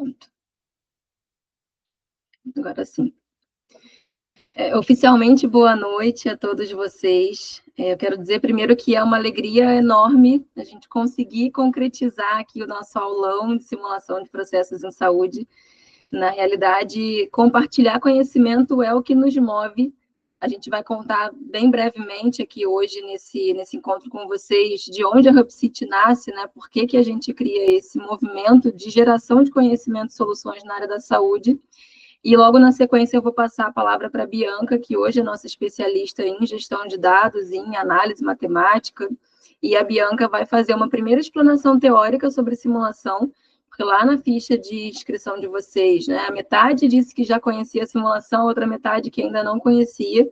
Pronto. Agora sim. Oficialmente, boa noite a todos vocês. Eu quero dizer primeiro que é uma alegria enorme a gente conseguir concretizar aqui o nosso aulão de simulação de processos em saúde. Na realidade, compartilhar conhecimento é o que nos move. A gente vai contar bem brevemente aqui hoje, nesse encontro com vocês, de onde a HubCity nasce, né? Por que a gente cria esse movimento de geração de conhecimento e soluções na área da saúde. E logo na sequência eu vou passar a palavra para a Bianca, que hoje é nossa especialista em gestão de dados, em análise matemática, e a Bianca vai fazer uma primeira explanação teórica sobre simulação, porque lá na ficha de inscrição de vocês, né, a metade disse que já conhecia a simulação, a outra metade que ainda não conhecia,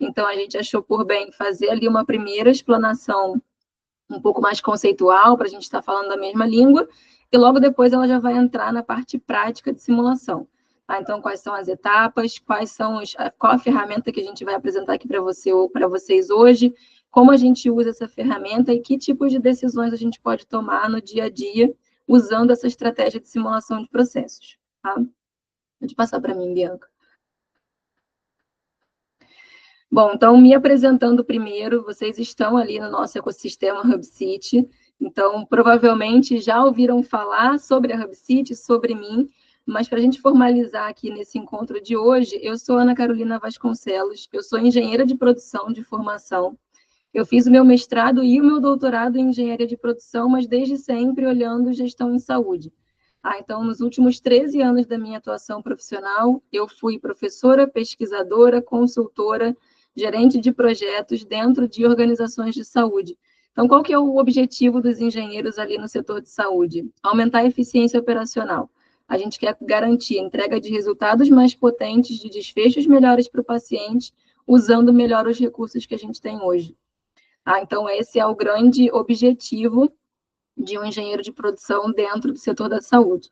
então a gente achou por bem fazer ali uma primeira explanação um pouco mais conceitual, para a gente estar falando da mesma língua, e logo depois ela já vai entrar na parte prática de simulação. Tá? Então, quais são as etapas, qual a ferramenta que a gente vai apresentar aqui para você ou para vocês hoje, como a gente usa essa ferramenta e que tipos de decisões a gente pode tomar no dia a dia usando essa estratégia de simulação de processos. Tá? Pode passar para mim, Bianca. Bom, então, me apresentando primeiro, vocês estão ali no nosso ecossistema HubCity, então, provavelmente já ouviram falar sobre a HubCity, sobre mim, mas para a gente formalizar aqui nesse encontro de hoje, eu sou Ana Carolina Vasconcelos, eu sou engenheira de produção de formação, eu fiz o meu mestrado e o meu doutorado em engenharia de produção, mas desde sempre olhando gestão em saúde. Então, nos últimos 13 anos da minha atuação profissional, eu fui professora, pesquisadora, consultora, gerente de projetos dentro de organizações de saúde. Então, qual que é o objetivo dos engenheiros ali no setor de saúde? Aumentar a eficiência operacional. A gente quer garantir a entrega de resultados mais potentes, de desfechos melhores para o paciente, usando melhor os recursos que a gente tem hoje. Então, esse é o grande objetivo de um engenheiro de produção dentro do setor da saúde.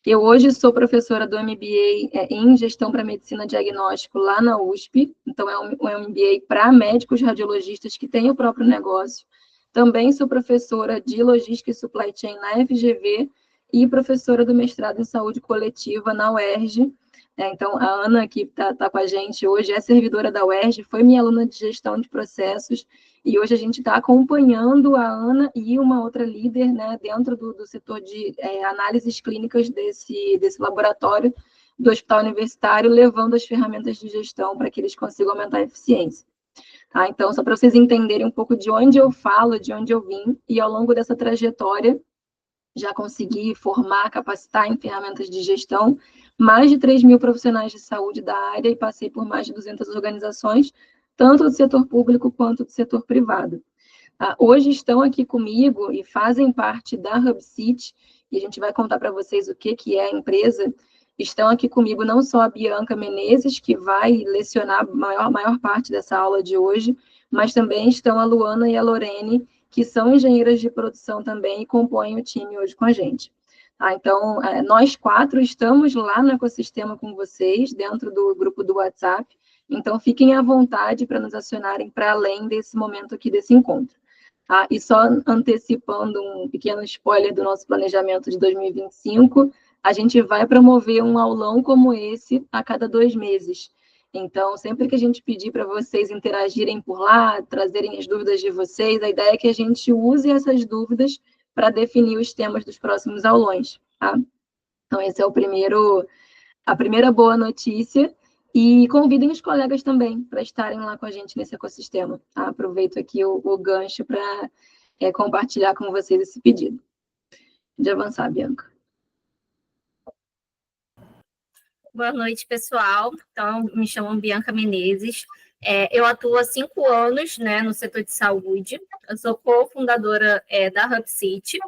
Eu hoje sou professora do MBA em Gestão para Medicina Diagnóstico lá na USP, então é um MBA para médicos radiologistas que têm o próprio negócio. Também sou professora de Logística e Supply Chain na FGV e professora do mestrado em Saúde Coletiva na UERJ. Então, a Ana, que está com a gente hoje, é servidora da UERJ, foi minha aluna de Gestão de Processos, e hoje a gente está acompanhando a Ana e uma outra líder, né, dentro do setor de análises clínicas desse laboratório do Hospital Universitário, levando as ferramentas de gestão para que eles consigam aumentar a eficiência. Tá? Então, só para vocês entenderem um pouco de onde eu falo, de onde eu vim, e ao longo dessa trajetória, já consegui formar, capacitar em ferramentas de gestão mais de 3 mil profissionais de saúde da área e passei por mais de 200 organizações, tanto do setor público quanto do setor privado. Hoje estão aqui comigo e fazem parte da HubCity, e a gente vai contar para vocês o que é a empresa. Estão aqui comigo não só a Bianca Menezes, que vai lecionar a maior parte dessa aula de hoje, mas também estão a Luana e a Lorene, que são engenheiras de produção também e compõem o time hoje com a gente. Então, nós 4 estamos lá no ecossistema com vocês, dentro do grupo do WhatsApp, então fiquem à vontade para nos acionarem para além desse momento aqui, desse encontro. E só antecipando um pequeno spoiler do nosso planejamento de 2025, a gente vai promover um aulão como esse a cada 2 meses. Então, sempre que a gente pedir para vocês interagirem por lá, trazerem as dúvidas de vocês, a ideia é que a gente use essas dúvidas para definir os temas dos próximos aulões. Tá? Então, esse é a primeira boa notícia. E convidem os colegas também para estarem lá com a gente nesse ecossistema. Tá? Aproveito aqui o gancho para compartilhar com vocês esse pedido. De avançar, Bianca. Boa noite, pessoal. Então, me chamo Bianca Menezes. Eu atuo há 5 anos, né, no setor de saúde. Eu sou cofundadora da HubCity.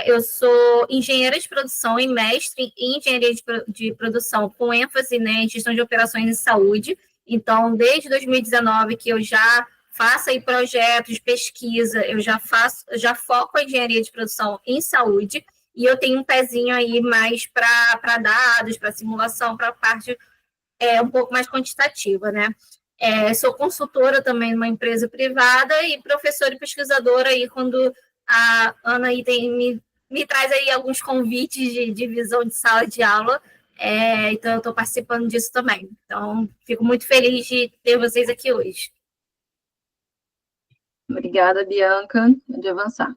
Eu sou engenheira de produção e mestre em engenharia de produção, com ênfase, né, em gestão de operações em saúde. Então, desde 2019 que eu já faço aí projetos, pesquisa, eu já foco a engenharia de produção em saúde, e eu tenho um pezinho aí mais para dados, para simulação, para a parte um pouco mais quantitativa, né? Sou consultora também numa empresa privada e professora e pesquisadora aí quando a Ana aí tem me traz aí alguns convites de divisão de sala de aula, então eu estou participando disso também. Então, fico muito feliz de ter vocês aqui hoje. Obrigada, Bianca. Pode avançar.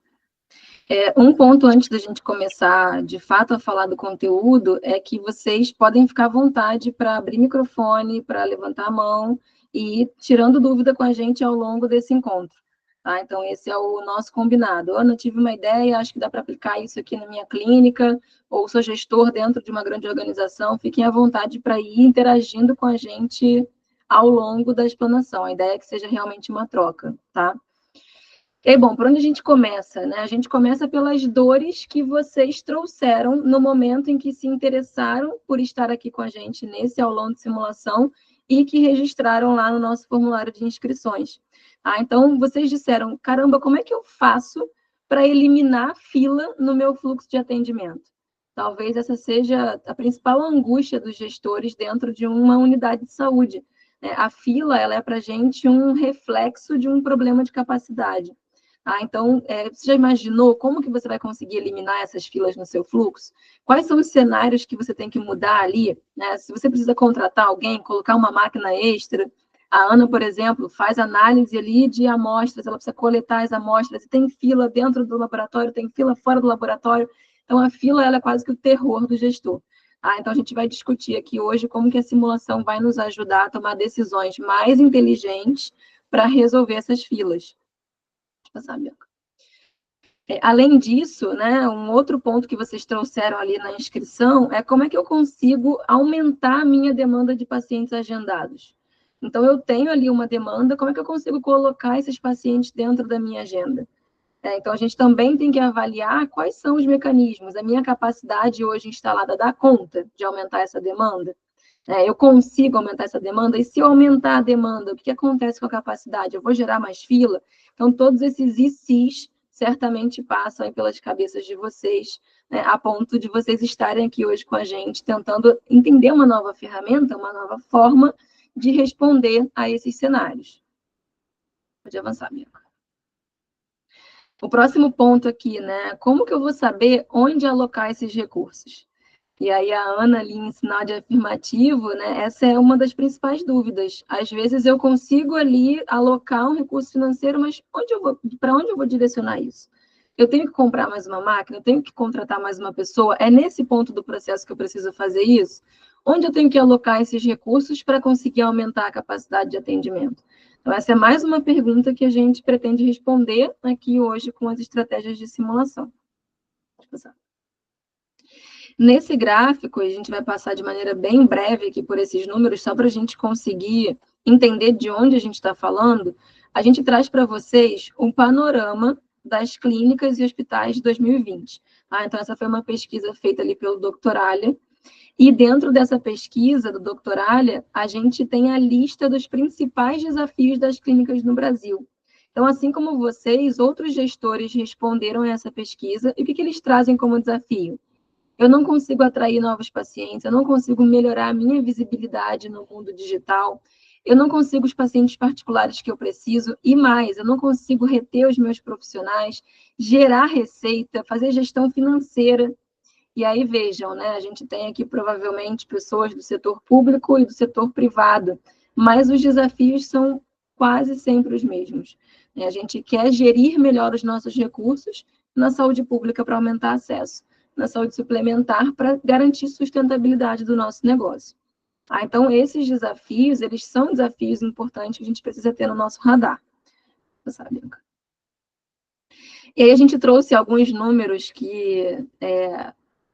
Um ponto antes da gente começar, de fato, a falar do conteúdo, é que vocês podem ficar à vontade para abrir microfone, para levantar a mão e ir tirando dúvida com a gente ao longo desse encontro. Tá? Então, esse é o nosso combinado. Ana, tive uma ideia, acho que dá para aplicar isso aqui na minha clínica, ou sou gestor dentro de uma grande organização, fiquem à vontade para ir interagindo com a gente ao longo da explanação. A ideia é que seja realmente uma troca, tá? E aí, bom, por onde a gente começa, né? A gente começa pelas dores que vocês trouxeram no momento em que se interessaram por estar aqui com a gente nesse aulão de simulação e que registraram lá no nosso formulário de inscrições. Então, vocês disseram, caramba, como é que eu faço para eliminar a fila no meu fluxo de atendimento? Talvez essa seja a principal angústia dos gestores dentro de uma unidade de saúde. A fila, ela é para a gente um reflexo de um problema de capacidade. Então, você já imaginou como que você vai conseguir eliminar essas filas no seu fluxo? Quais são os cenários que você tem que mudar ali? Né? Se você precisa contratar alguém, colocar uma máquina extra, a Ana, por exemplo, faz análise ali de amostras, ela precisa coletar as amostras, e tem fila dentro do laboratório, tem fila fora do laboratório. Então, a fila ela é quase que o terror do gestor. Então, a gente vai discutir aqui hoje como que a simulação vai nos ajudar a tomar decisões mais inteligentes para resolver essas filas. Passar, Bianca. Além disso, né, um outro ponto que vocês trouxeram ali na inscrição é como é que eu consigo aumentar a minha demanda de pacientes agendados. Então, eu tenho ali uma demanda, como é que eu consigo colocar esses pacientes dentro da minha agenda? Então, a gente também tem que avaliar quais são os mecanismos. A minha capacidade hoje instalada dá conta de aumentar essa demanda? Eu consigo aumentar essa demanda? E se eu aumentar a demanda, o que acontece com a capacidade? Eu vou gerar mais fila? Então, todos esses ICs certamente passam pelas cabeças de vocês, né, a ponto de vocês estarem aqui hoje com a gente, tentando entender uma nova ferramenta, uma nova forma de responder a esses cenários. Pode avançar, Bianca. O próximo ponto aqui, né? Como que eu vou saber onde alocar esses recursos? E aí a Ana ali em sinal de afirmativo, né? Essa é uma das principais dúvidas. Às vezes eu consigo ali alocar um recurso financeiro, mas para onde eu vou direcionar isso? Eu tenho que comprar mais uma máquina? Eu tenho que contratar mais uma pessoa? É nesse ponto do processo que eu preciso fazer isso? Onde eu tenho que alocar esses recursos para conseguir aumentar a capacidade de atendimento? Então, essa é mais uma pergunta que a gente pretende responder aqui hoje com as estratégias de simulação. Deixa eu passar. Nesse gráfico, a gente vai passar de maneira bem breve aqui por esses números, só para a gente conseguir entender de onde a gente está falando. A gente traz para vocês um panorama das clínicas e hospitais de 2020. Então, essa foi uma pesquisa feita ali pelo Doctoralha. E dentro dessa pesquisa do Doctoralha, a gente tem a lista dos principais desafios das clínicas no Brasil. Então, assim como vocês, outros gestores responderam a essa pesquisa. E o que eles trazem como desafio? Eu não consigo atrair novos pacientes, eu não consigo melhorar a minha visibilidade no mundo digital, eu não consigo os pacientes particulares que eu preciso, e mais, eu não consigo reter os meus profissionais, gerar receita, fazer gestão financeira. E aí, vejam, né, a gente tem aqui provavelmente pessoas do setor público e do setor privado, mas os desafios são quase sempre os mesmos. A gente quer gerir melhor os nossos recursos na saúde pública para aumentar acesso, na saúde suplementar para garantir sustentabilidade do nosso negócio. Então, esses desafios, eles são desafios importantes que a gente precisa ter no nosso radar. Sabe? E aí a gente trouxe alguns números que,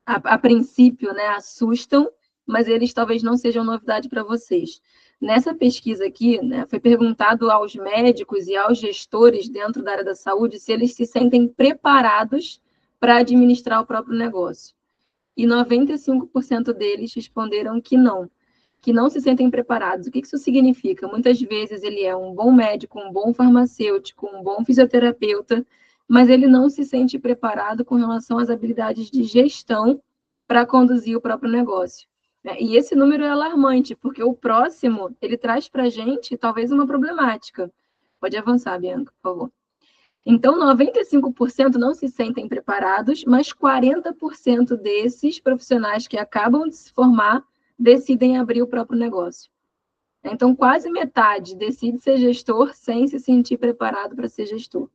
a princípio, né, assustam, mas eles talvez não sejam novidade para vocês. Nessa pesquisa aqui, né, foi perguntado aos médicos e aos gestores dentro da área da saúde se eles se sentem preparados para administrar o próprio negócio. E 95% deles responderam que não se sentem preparados. O que isso significa? Muitas vezes ele é um bom médico, um bom farmacêutico, um bom fisioterapeuta, mas ele não se sente preparado com relação às habilidades de gestão para conduzir o próprio negócio. E esse número é alarmante, porque o próximo, ele traz para a gente talvez uma problemática. Pode avançar, Bianca, por favor. Então, 95% não se sentem preparados, mas 40% desses profissionais que acabam de se formar decidem abrir o próprio negócio. Então, quase metade decide ser gestor sem se sentir preparado para ser gestor.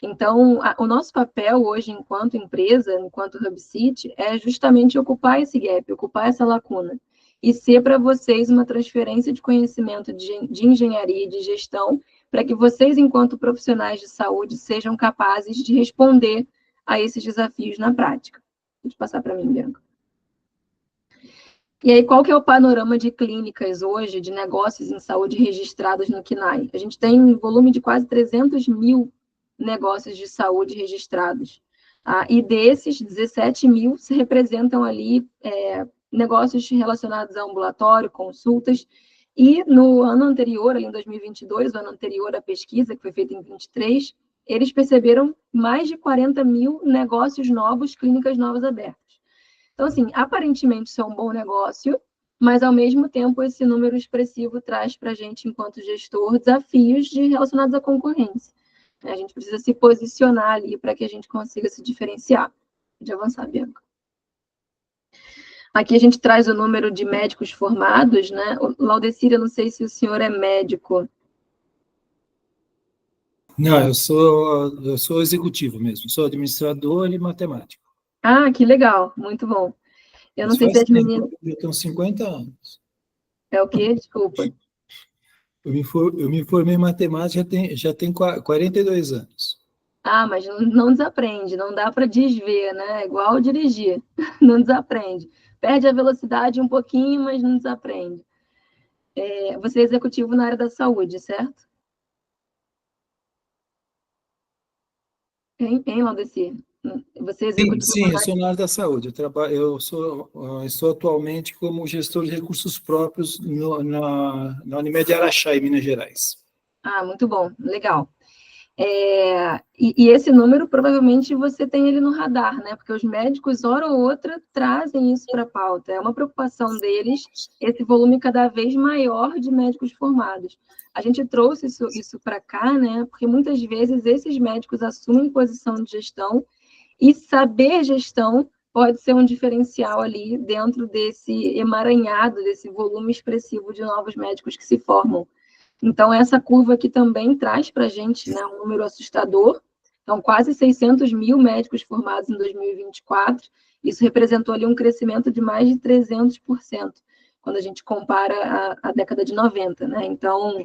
Então, o nosso papel hoje, enquanto empresa, enquanto HubCity, é justamente ocupar esse gap, ocupar essa lacuna. E ser para vocês uma transferência de conhecimento de engenharia e de gestão, para que vocês, enquanto profissionais de saúde, sejam capazes de responder a esses desafios na prática. Pode passar para mim, Bianca. E aí, qual que é o panorama de clínicas hoje, de negócios em saúde registrados no CNAE? A gente tem um volume de quase 300 mil negócios de saúde registrados. E desses, 17 mil se representam ali negócios relacionados a ambulatório, consultas, e no ano anterior, ali em 2022, o ano anterior à pesquisa, que foi feita em 2023, eles perceberam mais de 40 mil negócios novos, clínicas novas abertas. Então, assim, aparentemente isso é um bom negócio, mas, ao mesmo tempo, esse número expressivo traz para a gente, enquanto gestor, desafios relacionados à concorrência. A gente precisa se posicionar ali para que a gente consiga se diferenciar. Pode avançar, Bianca. Aqui a gente traz o número de médicos formados, né? Laudecir, eu não sei se o senhor é médico. Não, eu sou executivo mesmo, sou administrador e matemático. Ah, que legal, muito bom. Eu não sei se as meninas... Eu tenho 50 anos. É o quê? Desculpa. Eu me formei em matemática já tem 42 anos. Ah, mas não desaprende, não dá para desver, né? É igual dirigir, não desaprende. Perde a velocidade um pouquinho, mas não desaprende. Você é executivo na área da saúde, certo? Hein, Laudecir? Você é executivo Sim, eu sou na área da saúde. Eu estou atualmente como gestor de recursos próprios na Unimed Araxá, em Minas Gerais. Ah, muito bom, legal. E esse número, provavelmente, você tem ele no radar, né? Porque os médicos, hora ou outra, trazem isso para a pauta. É uma preocupação deles, esse volume cada vez maior de médicos formados. A gente trouxe isso para cá, né? Porque muitas vezes esses médicos assumem posição de gestão e saber gestão pode ser um diferencial ali dentro desse emaranhado, desse volume expressivo de novos médicos que se formam. Então, essa curva aqui também traz para a gente, né, um número assustador. Então, quase 600 mil médicos formados em 2024. Isso representou ali um crescimento de mais de 300%, quando a gente compara a década de 90, né? Então,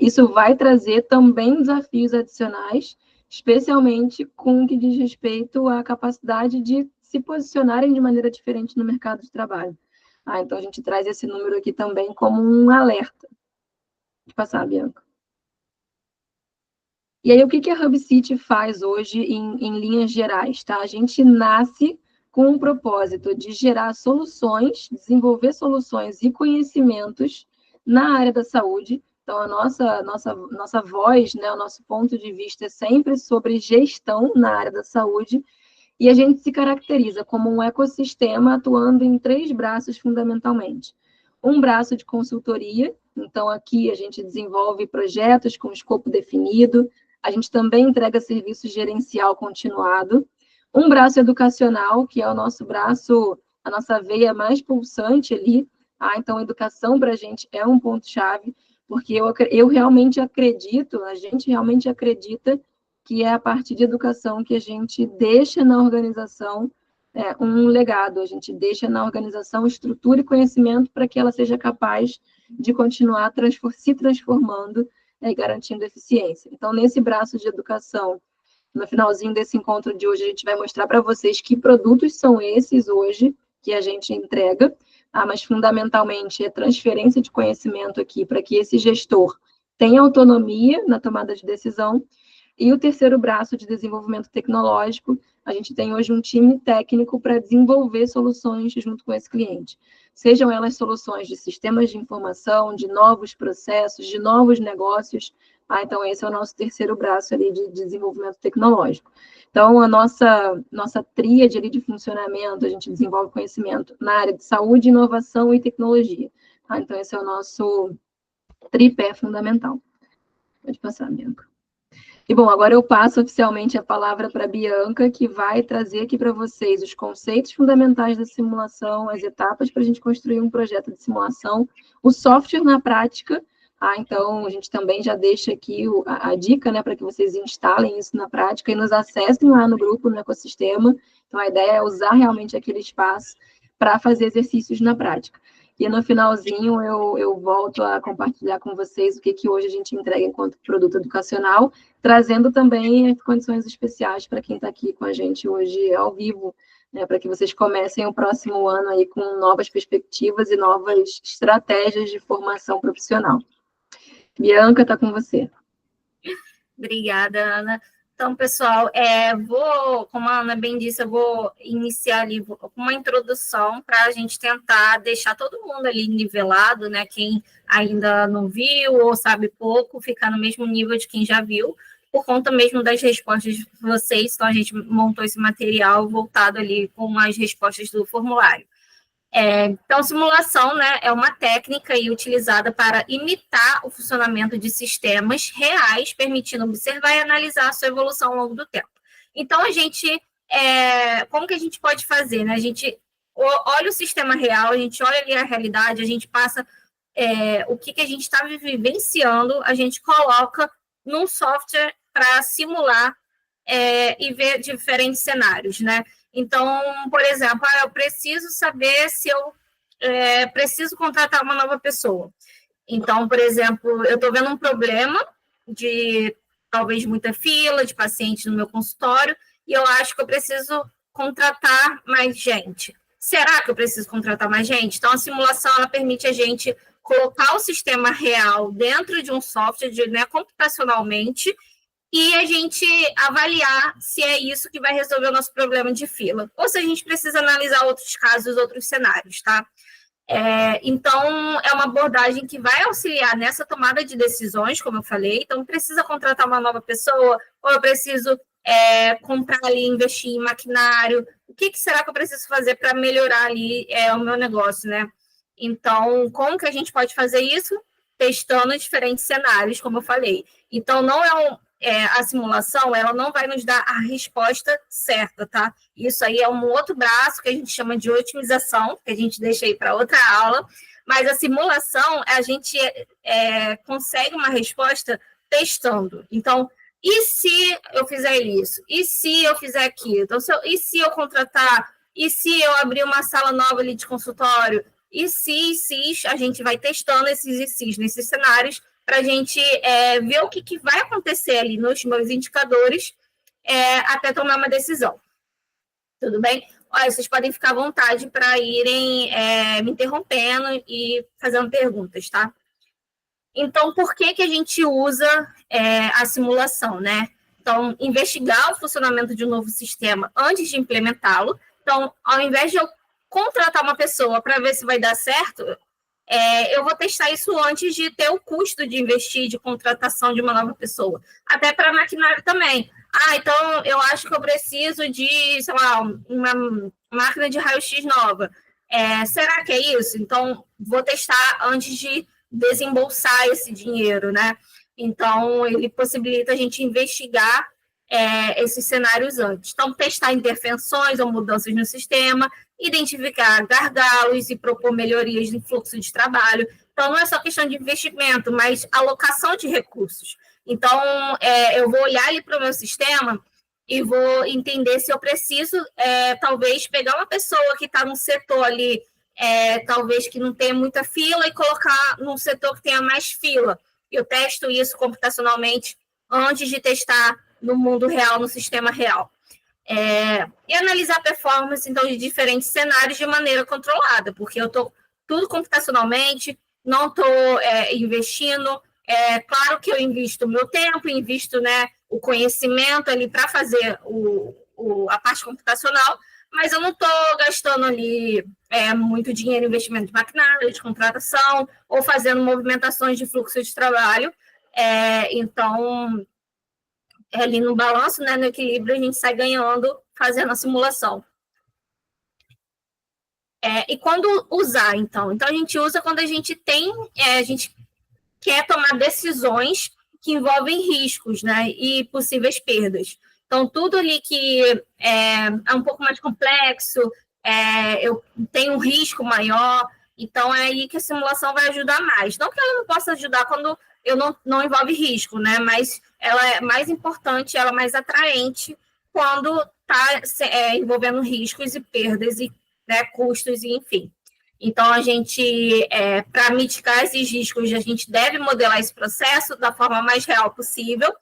isso vai trazer também desafios adicionais, especialmente com o que diz respeito à capacidade de se posicionarem de maneira diferente no mercado de trabalho. Então, a gente traz esse número aqui também como um alerta. Pode passar, Bianca. E aí, o que a HubCity faz hoje em linhas gerais? Tá? A gente nasce com um propósito de gerar soluções, desenvolver soluções e conhecimentos na área da saúde. Então, a nossa voz, né, o nosso ponto de vista é sempre sobre gestão na área da saúde, e a gente se caracteriza como um ecossistema atuando em 3 braços fundamentalmente. Um braço de consultoria, então aqui a gente desenvolve projetos com escopo definido, a gente também entrega serviço gerencial continuado. Um braço educacional, que é o nosso braço, a nossa veia mais pulsante ali. Então, educação para a gente é um ponto-chave, porque eu realmente acredito, a gente realmente acredita que é a partir de educação que a gente deixa na organização um legado, a gente deixa na organização estrutura e conhecimento para que ela seja capaz de continuar se transformando e garantindo eficiência. Então, nesse braço de educação, no finalzinho desse encontro de hoje, a gente vai mostrar para vocês que produtos são esses hoje que a gente entrega, mas fundamentalmente é transferência de conhecimento aqui para que esse gestor tenha autonomia na tomada de decisão. E o terceiro braço de desenvolvimento tecnológico, a gente tem hoje um time técnico para desenvolver soluções junto com esse cliente. Sejam elas soluções de sistemas de informação, de novos processos, de novos negócios. Então, esse é o nosso terceiro braço ali de desenvolvimento tecnológico. Então, a nossa tríade ali de funcionamento, a gente desenvolve conhecimento na área de saúde, inovação e tecnologia. Então, esse é o nosso tripé fundamental. Pode passar, Bianca. E, bom, agora eu passo oficialmente a palavra para a Bianca, que vai trazer aqui para vocês os conceitos fundamentais da simulação, as etapas para a gente construir um projeto de simulação, o software na prática. Então, a gente também já deixa aqui a dica, né, para que vocês instalem isso na prática e nos acessem lá no grupo, no ecossistema. Então, a ideia é usar realmente aquele espaço para fazer exercícios na prática. E no finalzinho eu volto a compartilhar com vocês o que hoje a gente entrega enquanto produto educacional, trazendo também condições especiais para quem está aqui com a gente hoje ao vivo, né, para que vocês comecem o próximo ano aí com novas perspectivas e novas estratégias de formação profissional. Bianca, está com você. Obrigada, Ana. Então, pessoal, como a Ana bem disse, eu vou iniciar ali com uma introdução para a gente tentar deixar todo mundo ali nivelado, né? Quem ainda não viu ou sabe pouco, ficar no mesmo nível de quem já viu, por conta mesmo das respostas de vocês. Então, a gente montou esse material voltado ali com as respostas do formulário. Então, simulação, né, é uma técnica utilizada para imitar o funcionamento de sistemas reais, permitindo observar e analisar a sua evolução ao longo do tempo. Então, como que a gente pode fazer? Né? A gente olha o sistema real, a gente olha ali a realidade, a gente passa o que a gente está vivenciando, a gente coloca num software para simular e ver diferentes cenários, né? Então, por exemplo, eu preciso saber se eu preciso contratar uma nova pessoa. Então, por exemplo, eu estou vendo um problema de talvez muita fila de pacientes no meu consultório e eu acho que eu preciso contratar mais gente. Será que eu preciso contratar mais gente? Então, a simulação ela permite a gente colocar o sistema real dentro de um software, né, computacionalmente, e a gente avaliar se é isso que vai resolver o nosso problema de fila, ou se a gente precisa analisar outros casos, outros cenários, tá? Então, é uma abordagem que vai auxiliar nessa tomada de decisões, como eu falei. Então, precisa contratar uma nova pessoa, ou eu preciso comprar ali, investir em maquinário, o que será que eu preciso fazer para melhorar ali o meu negócio, né? Então, como que a gente pode fazer isso? Testando diferentes cenários, como eu falei. Então, não a simulação, ela não vai nos dar a resposta certa, tá? Isso aí é um outro braço que a gente chama de otimização, que a gente deixa aí para outra aula, mas a simulação, a gente consegue uma resposta testando. Então, e se eu fizer isso? E se eu fizer aquilo? Então, e se eu contratar? E se eu abrir uma sala nova ali de consultório? E se a gente vai testando nesses cenários, para a gente ver o que vai acontecer ali nos meus indicadores até tomar uma decisão. Tudo bem? Olha, vocês podem ficar à vontade para irem me interrompendo e fazendo perguntas, tá? Então, por que a gente usa a simulação, né? Então, investigar o funcionamento de um novo sistema antes de implementá-lo. Então, ao invés de eu contratar uma pessoa para ver se vai dar certo, eu vou testar isso antes de ter o custo de investir, de contratação de uma nova pessoa. Até para maquinário também. Então eu acho que eu preciso de, sei lá, uma máquina de raio-x nova. Será que é isso? Então, vou testar antes de desembolsar esse dinheiro, né? Então, ele possibilita a gente investigar esses cenários antes. Então, testar intervenções ou mudanças no sistema, identificar gargalos e propor melhorias no fluxo de trabalho. Então, não é só questão de investimento, mas alocação de recursos. Então, eu vou olhar ali para o meu sistema e vou entender se eu preciso, talvez, pegar uma pessoa que está num setor ali, talvez que não tenha muita fila, e colocar num setor que tenha mais fila. Eu testo isso computacionalmente antes de testar no mundo real, no sistema real. E analisar a performance, então, de diferentes cenários de maneira controlada, porque eu estou tudo computacionalmente, não estou investindo. Claro que eu invisto o meu tempo, invisto, né, o conhecimento ali para fazer a parte computacional, mas eu não estou gastando ali muito dinheiro em investimento de maquinário, de contratação, ou fazendo movimentações de fluxo de trabalho. Então, ali no balanço, né, no equilíbrio, a gente sai ganhando fazendo a simulação. E quando usar, então? Então, a gente usa quando a gente a gente quer tomar decisões que envolvem riscos, né, e possíveis perdas. Então, tudo ali que é um pouco mais complexo, eu tenho um risco maior, então é aí que a simulação vai ajudar mais. Não que ela não possa ajudar quando eu não envolve risco, né, mas ela é mais importante, ela é mais atraente quando está envolvendo riscos e perdas, e, né, custos, e enfim. Então, a gente, para mitigar esses riscos, a gente deve modelar esse processo da forma mais real possível.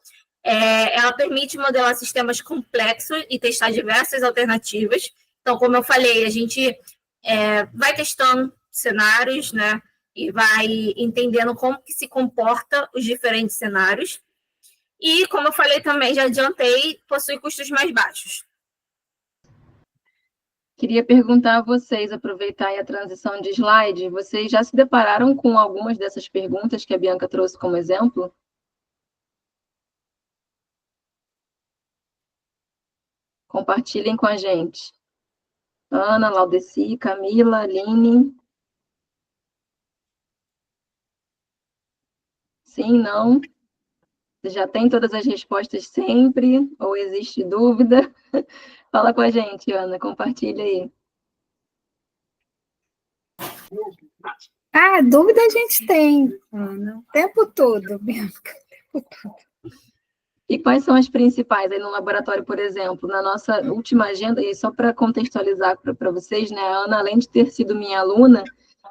Ela permite modelar sistemas complexos e testar diversas alternativas. Então, como eu falei, a gente vai testando cenários, né, e vai entendendo como que se comporta os diferentes cenários. E, como eu falei também, já adiantei, possui custos mais baixos. Queria perguntar a vocês, aproveitar aí a transição de slide, vocês já se depararam com algumas dessas perguntas que a Bianca trouxe como exemplo? Compartilhem com a gente. Ana, Laudeci, Camila, Aline. Sim, não? Você já tem todas as respostas sempre? Ou existe dúvida? Fala com a gente, Ana, compartilha aí. Dúvida a gente tem, Ana, o tempo todo, Bianca, o tempo todo. E quais são as principais aí no laboratório, por exemplo? Na nossa última agenda, e só para contextualizar para vocês, né, a Ana, além de ter sido minha aluna,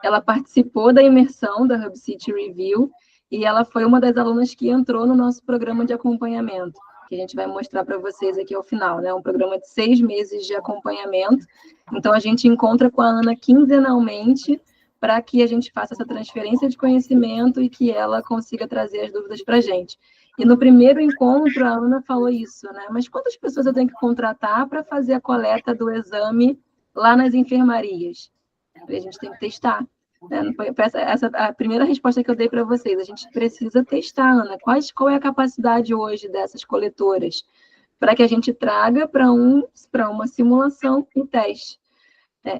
ela participou da imersão da Hub City Review e ela foi uma das alunas que entrou no nosso programa de acompanhamento, que a gente vai mostrar para vocês aqui ao final, né? Um programa de 6 meses de acompanhamento. Então, a gente encontra com a Ana quinzenalmente para que a gente faça essa transferência de conhecimento e que ela consiga trazer as dúvidas para a gente. E no primeiro encontro, a Ana falou isso, né? Mas quantas pessoas eu tenho que contratar para fazer a coleta do exame lá nas enfermarias? A gente tem que testar. Né? Essa a primeira resposta que eu dei para vocês. A gente precisa testar, Ana. Qual é a capacidade hoje dessas coletoras? Para que a gente traga para uma simulação e teste.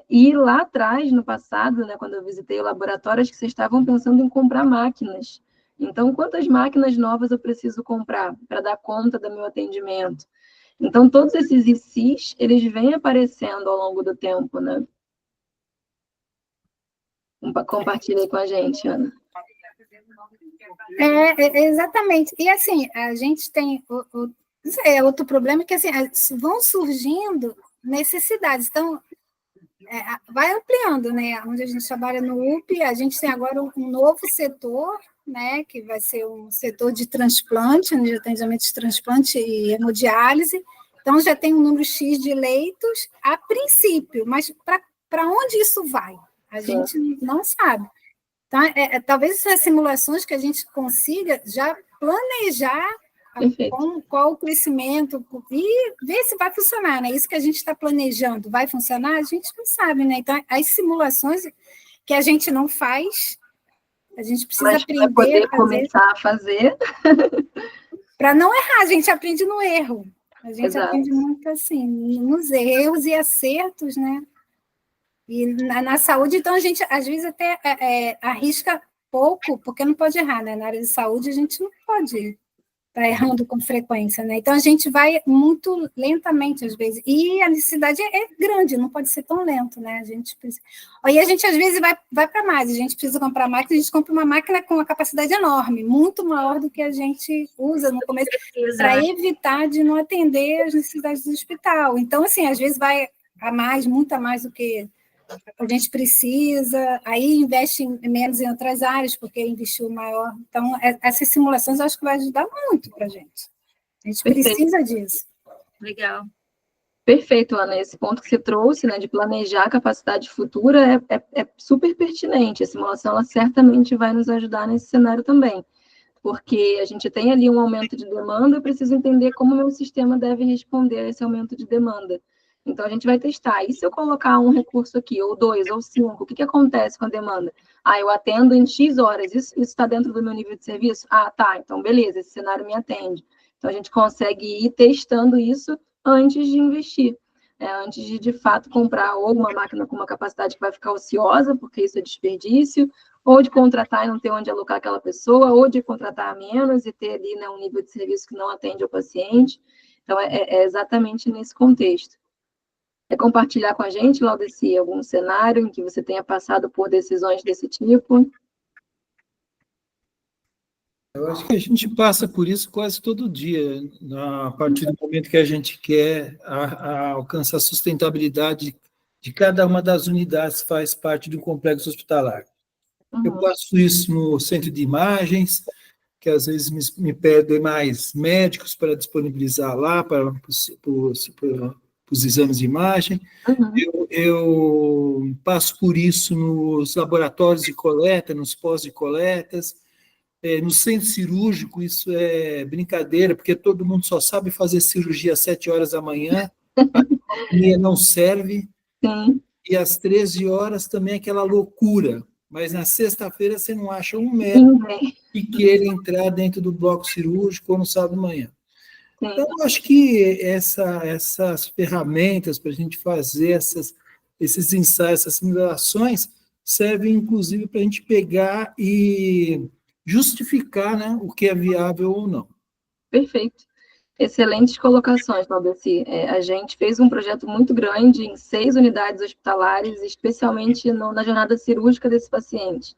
E lá atrás, no passado, né, quando eu visitei o laboratório, acho que vocês estavam pensando em comprar máquinas. Então, quantas máquinas novas eu preciso comprar para dar conta do meu atendimento? Então, todos esses ICs, eles vêm aparecendo ao longo do tempo, né? Compartilhe com a gente, Ana. Exatamente. E, assim, a gente tem... outro problema é que, assim, vão surgindo necessidades. Então, vai ampliando, né? Onde a gente trabalha no UP, a gente tem agora um novo setor, né? Que vai ser um setor de transplante, de atendimento de transplante e hemodiálise. Então, já tem um número X de leitos, a princípio, mas para onde isso vai? A gente não sabe. Então, talvez essas simulações que a gente consiga já planejar qual o crescimento e ver se vai funcionar, né? Isso que a gente está planejando, vai funcionar? A gente não sabe, né? Então, as simulações que a gente não faz, a gente precisa aprender para poder começar a fazer. Para não errar, a gente aprende no erro. A gente Exato. aprende muito assim, nos erros e acertos, né? E na saúde, então, a gente, às vezes, até arrisca pouco, porque não pode errar, né? Na área de saúde, a gente não pode estar errando com frequência, né? Então, a gente vai muito lentamente, às vezes. E a necessidade é grande, não pode ser tão lento, né? A gente precisa... Aí a gente, às vezes, vai para mais. A gente precisa comprar máquina, a gente compra uma máquina com uma capacidade enorme, muito maior do que a gente usa no começo, para evitar de não atender as necessidades do hospital. Então, assim, às vezes vai a mais, muito a mais do que a gente precisa, aí investe menos em outras áreas, porque investiu maior. Então, essas simulações eu acho que vai ajudar muito para a gente. A gente precisa disso. Legal. Perfeito, Ana. Esse ponto que você trouxe, né, de planejar a capacidade futura é super pertinente. A simulação, ela certamente vai nos ajudar nesse cenário também. Porque a gente tem ali um aumento de demanda, eu preciso entender como o meu sistema deve responder a esse aumento de demanda. Então, a gente vai testar. E se eu colocar um recurso aqui, ou 2, ou 5, o que acontece com a demanda? Eu atendo em X horas, isso está dentro do meu nível de serviço? Tá, então beleza, esse cenário me atende. Então, a gente consegue ir testando isso antes de investir. antes de fato, comprar ou uma máquina com uma capacidade que vai ficar ociosa, porque isso é desperdício, ou de contratar e não ter onde alocar aquela pessoa, ou de contratar a menos e ter ali, né, um nível de serviço que não atende ao paciente. Então, é exatamente nesse contexto. É compartilhar com a gente, Laudeci, algum cenário em que você tenha passado por decisões desse tipo? Eu acho que a gente passa por isso quase todo dia, a partir do momento que a gente quer alcançar a sustentabilidade de cada uma das unidades que faz parte do complexo hospitalar. Eu faço isso no centro de imagens, que às vezes me pedem mais médicos para disponibilizar lá para os exames de imagem. Eu passo por isso nos laboratórios de coleta, nos pós de coletas. No centro cirúrgico, isso é brincadeira, porque todo mundo só sabe fazer cirurgia às 7 horas da manhã, a academia não serve, e às 13 horas também é aquela loucura. Mas na sexta-feira você não acha um médico que queira entrar dentro do bloco cirúrgico ou no sábado de manhã. Então, eu acho que essas ferramentas para a gente fazer esses ensaios, essas simulações, servem, inclusive, para a gente pegar e justificar, né, o que é viável ou não. Perfeito. Excelentes colocações, Laudeci. A gente fez um projeto muito grande em 6 unidades hospitalares, especialmente na jornada cirúrgica desse paciente.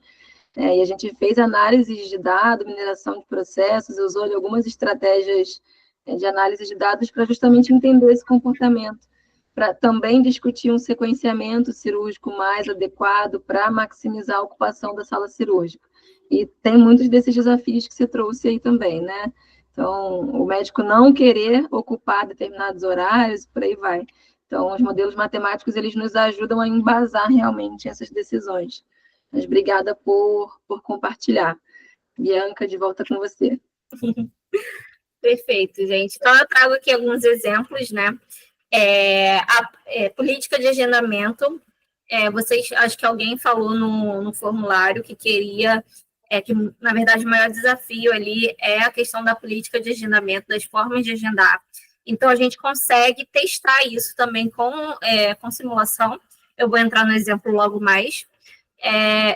E a gente fez análises de dados, mineração de processos, usou algumas estratégias de análise de dados para justamente entender esse comportamento, para também discutir um sequenciamento cirúrgico mais adequado para maximizar a ocupação da sala cirúrgica. E tem muitos desses desafios que você trouxe aí também, né? Então, o médico não querer ocupar determinados horários, por aí vai. Então, os modelos matemáticos, eles nos ajudam a embasar realmente essas decisões. Mas obrigada por compartilhar. Bianca, de volta com você. Perfeito, gente. Então, eu trago aqui alguns exemplos, né? Política de agendamento. Acho que alguém falou no formulário que queria... que, na verdade, o maior desafio ali é a questão da política de agendamento, das formas de agendar. Então, a gente consegue testar isso também com simulação. Eu vou entrar no exemplo logo mais.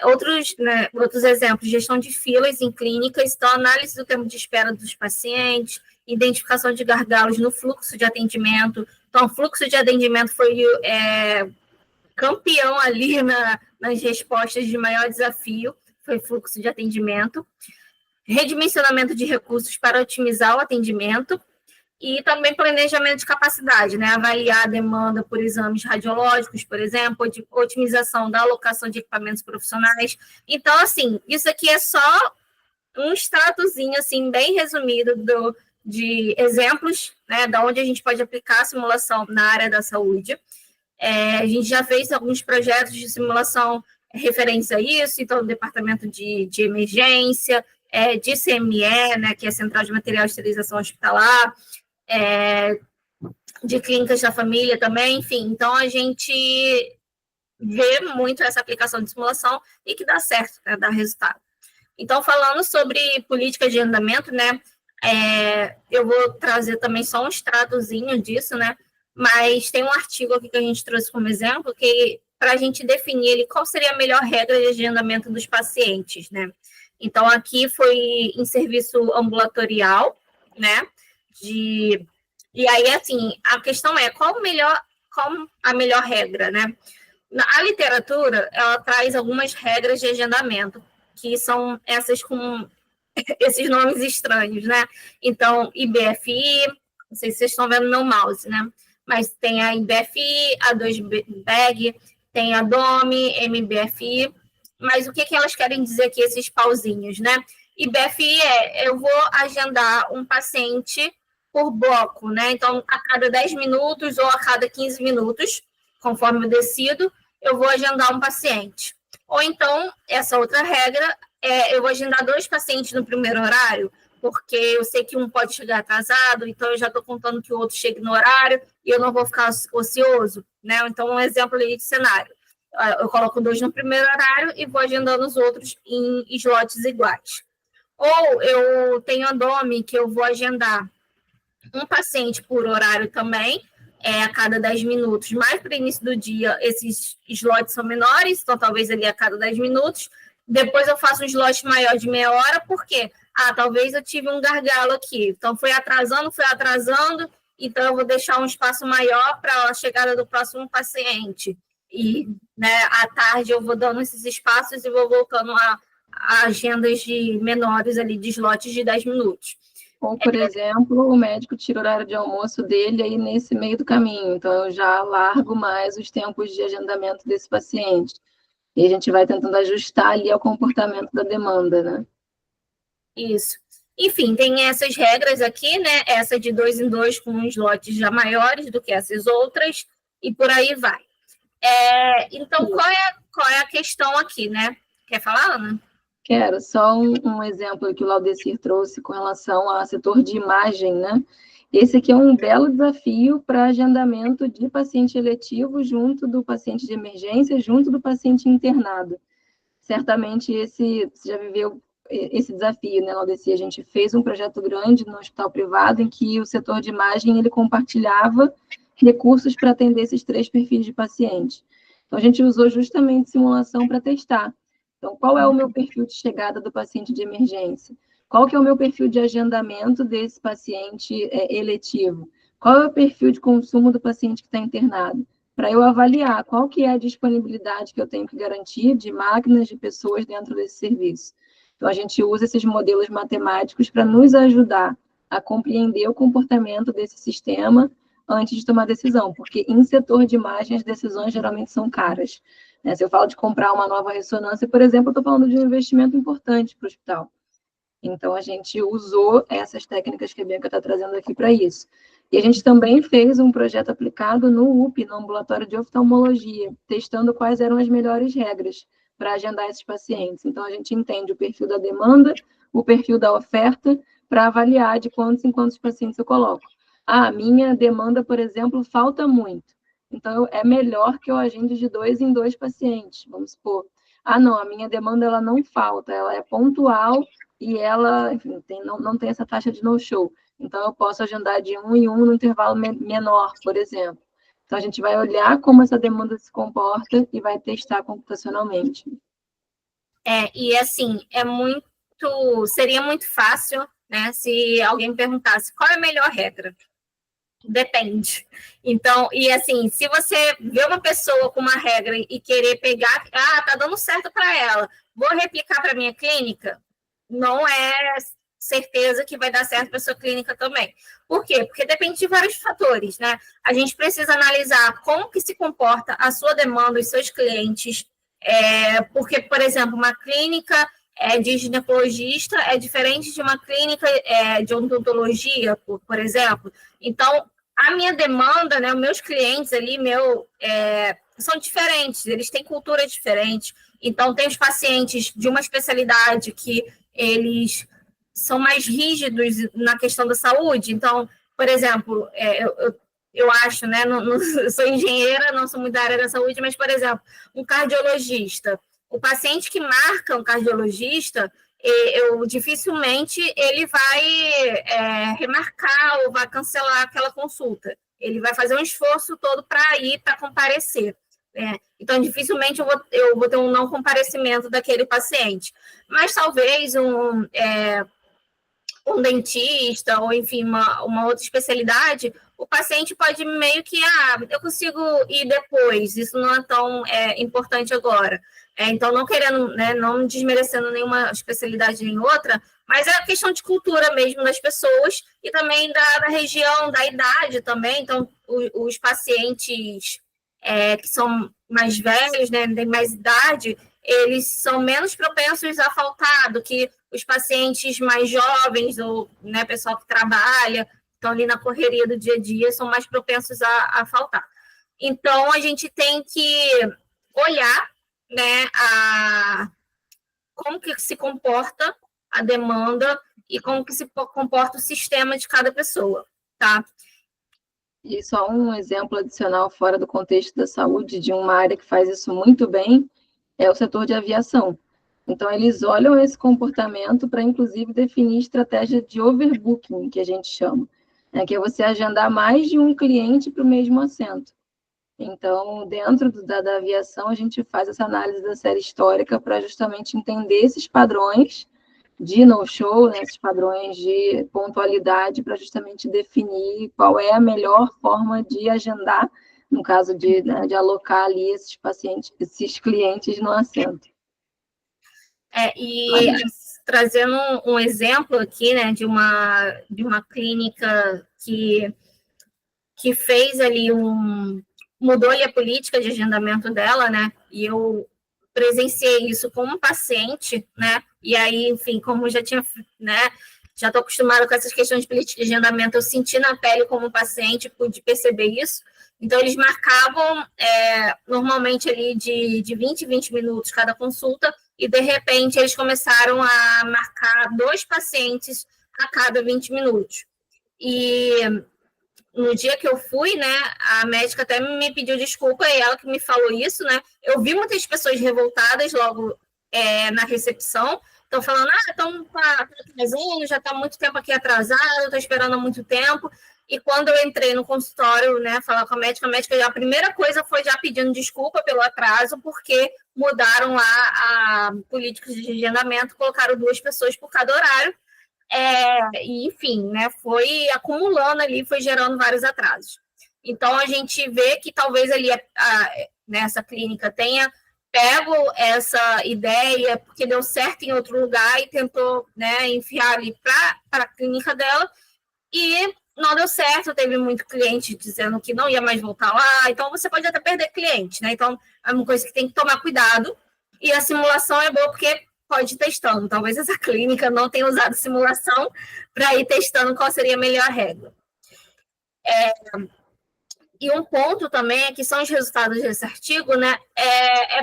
Outros exemplos, gestão de filas em clínicas, então, análise do tempo de espera dos pacientes, identificação de gargalos no fluxo de atendimento. Então, o fluxo de atendimento foi campeão ali nas respostas de maior desafio, foi fluxo de atendimento, redimensionamento de recursos para otimizar o atendimento e também planejamento de capacidade, né? Avaliar a demanda por exames radiológicos, por exemplo, otimização da alocação de equipamentos profissionais. Então, assim, isso aqui é só um extratozinho, assim, bem resumido de exemplos, né, da onde a gente pode aplicar a simulação na área da saúde. A gente já fez alguns projetos de simulação referentes a isso, então, o departamento de emergência, de CME, né, que é Central de Material de Esterilização Hospitalar, de clínicas da família também, enfim. Então, a gente vê muito essa aplicação de simulação e que dá certo, né, dá resultado. Então, falando sobre política de agendamento, né, eu vou trazer também só um extratozinho disso, né, mas tem um artigo aqui que a gente trouxe como exemplo, que para a gente definir ele, qual seria a melhor regra de agendamento dos pacientes, né? Então, aqui foi em serviço ambulatorial, né? E aí, assim, a questão é qual a melhor regra, né? A literatura, ela traz algumas regras de agendamento, que são essas com esses nomes estranhos, né? Então, IBFI, não sei se vocês estão vendo meu mouse, né? Mas tem a IBFI, a 2BEG, tem a DOME, MBFI, mas o que elas querem dizer aqui, esses pauzinhos, né? IBFI eu vou agendar um paciente por bloco, né? Então, a cada 10 minutos ou a cada 15 minutos, conforme eu decido, eu vou agendar um paciente. Ou então, essa outra regra eu vou agendar 2 pacientes no primeiro horário, porque eu sei que um pode chegar atrasado, então eu já estou contando que o outro chegue no horário e eu não vou ficar ocioso, né? Então, um exemplo aí de cenário. Eu coloco 2 no primeiro horário e vou agendando os outros em slots iguais. Ou eu tenho a DOME, que eu vou agendar um paciente por horário também, a cada 10 minutos, mas para o início do dia esses slots são menores, então talvez ali a cada 10 minutos. Depois eu faço um slot maior de meia hora, por quê? Talvez eu tive um gargalo aqui, então foi atrasando, então eu vou deixar um espaço maior para a chegada do próximo paciente. E, né, à tarde eu vou dando esses espaços e vou voltando a agendas de menores ali, de slots de 10 minutos. Ou, por exemplo, o médico tira o horário de almoço dele aí nesse meio do caminho, então eu já largo mais os tempos de agendamento desse paciente. E a gente vai tentando ajustar ali ao comportamento da demanda, né? Isso. Enfim, tem essas regras aqui, né? Essa de 2 em 2 com slots já maiores do que essas outras, e por aí vai. Então, qual é a questão aqui, né? Quer falar, Ana? Quero, só um exemplo que o Laudecir trouxe com relação ao setor de imagem, né? Esse aqui é um belo desafio para agendamento de paciente eletivo junto do paciente de emergência, junto do paciente internado. Certamente você já viveu esse desafio, né, Laudecir? A gente fez um projeto grande no hospital privado em que o setor de imagem ele compartilhava recursos para atender esses 3 perfis de paciente. Então, a gente usou justamente simulação para testar. Então, qual é o meu perfil de chegada do paciente de emergência? Qual que é o meu perfil de agendamento desse paciente eletivo? Qual é o perfil de consumo do paciente que está internado? Para eu avaliar qual que é a disponibilidade que eu tenho que garantir de máquinas, de pessoas dentro desse serviço. Então, a gente usa esses modelos matemáticos para nos ajudar a compreender o comportamento desse sistema antes de tomar decisão, porque em setor de imagem as decisões geralmente são caras. Se eu falo de comprar uma nova ressonância, por exemplo, eu estou falando de um investimento importante para o hospital. Então, a gente usou essas técnicas que a Bianca está trazendo aqui para isso. E a gente também fez um projeto aplicado no UPI, no ambulatório de oftalmologia, testando quais eram as melhores regras para agendar esses pacientes. Então, a gente entende o perfil da demanda, o perfil da oferta, para avaliar de quantos em quantos pacientes eu coloco. A minha demanda, por exemplo, falta muito. Então, é melhor que eu agende de 2 em 2 pacientes, vamos supor. Não, a minha demanda ela não falta, ela é pontual e ela, enfim, não tem essa taxa de no-show. Então, eu posso agendar de 1 em 1 no intervalo menor, por exemplo. Então, a gente vai olhar como essa demanda se comporta e vai testar computacionalmente. E assim, seria muito fácil, né, se alguém perguntasse qual é a melhor regra. Depende. Então, e assim, se você vê uma pessoa com uma regra e querer pegar, tá dando certo para ela, vou replicar para minha clínica, não é certeza que vai dar certo para sua clínica também. Por quê? Porque depende de vários fatores, né? A gente precisa analisar como que se comporta a sua demanda, os seus clientes, porque, por exemplo, uma clínica de ginecologista é diferente de uma clínica de odontologia, por exemplo. Então, a minha demanda, né, os meus clientes ali, são diferentes, eles têm cultura diferente. Então, tem os pacientes de uma especialidade que eles são mais rígidos na questão da saúde. Então, por exemplo, eu acho, né, eu sou engenheira, não sou muito da área da saúde, mas, por exemplo, um cardiologista, o paciente que marca um cardiologista, dificilmente ele vai remarcar ou vai cancelar aquela consulta. Ele vai fazer um esforço todo para ir, para comparecer. Então, dificilmente eu vou ter um não comparecimento daquele paciente. Mas talvez um dentista, ou enfim, uma outra especialidade, o paciente pode meio que, eu consigo ir depois, isso não é tão importante agora. Então, não querendo, né, não desmerecendo nenhuma especialidade nem outra, mas é a questão de cultura mesmo das pessoas e também da região, da idade também. Então, os pacientes que são mais velhos, né, têm mais idade, eles são menos propensos a faltar do que os pacientes mais jovens ou, né, pessoal que trabalha, estão ali na correria do dia a dia, são mais propensos a faltar. Então, a gente tem que olhar, né, como que se comporta a demanda e como que se comporta o sistema de cada pessoa, tá? E só um exemplo adicional fora do contexto da saúde, de uma área que faz isso muito bem, é o setor de aviação. Então, eles olham esse comportamento para, inclusive, definir estratégia de overbooking, que a gente chama. né, que é você agendar mais de um cliente para o mesmo assento. Então, dentro da aviação, a gente faz essa análise da série histórica para justamente entender esses padrões de no-show, né, esses padrões de pontualidade, para justamente definir qual é a melhor forma de agendar, no caso de, né, de alocar ali esses pacientes, esses clientes no assento. E trazendo um exemplo aqui, né, de uma clínica que fez ali mudou ali a política de agendamento dela, né, e eu presenciei isso como paciente, né, e aí, enfim, como já tinha, né, já estou acostumada com essas questões de política de agendamento, eu senti na pele como paciente, pude perceber isso. Então, eles marcavam normalmente ali de 20 em 20 minutos cada consulta, e, de repente, eles começaram a marcar 2 pacientes a cada 20 minutos. E no dia que eu fui, né, a médica até me pediu desculpa, e ela que me falou isso, né? Eu vi muitas pessoas revoltadas logo na recepção, estão falando, então tá atrasando, já está muito tempo aqui atrasado, estou esperando há muito tempo. E quando eu entrei no consultório, né, falar com a médica a primeira coisa foi já pedindo desculpa pelo atraso, porque mudaram lá a política de agendamento, colocaram 2 pessoas por cada horário, e, enfim, né, foi acumulando ali, foi gerando vários atrasos. Então, a gente vê que talvez ali nessa clínica tenha pego essa ideia, porque deu certo em outro lugar e tentou, né, enfiar ali para a clínica dela, e não deu certo, teve muito cliente dizendo que não ia mais voltar lá, então você pode até perder cliente, né? Então, é uma coisa que tem que tomar cuidado, e a simulação é boa porque pode ir testando. Talvez essa clínica não tenha usado simulação para ir testando qual seria a melhor regra. E um ponto também é que são os resultados desse artigo, né?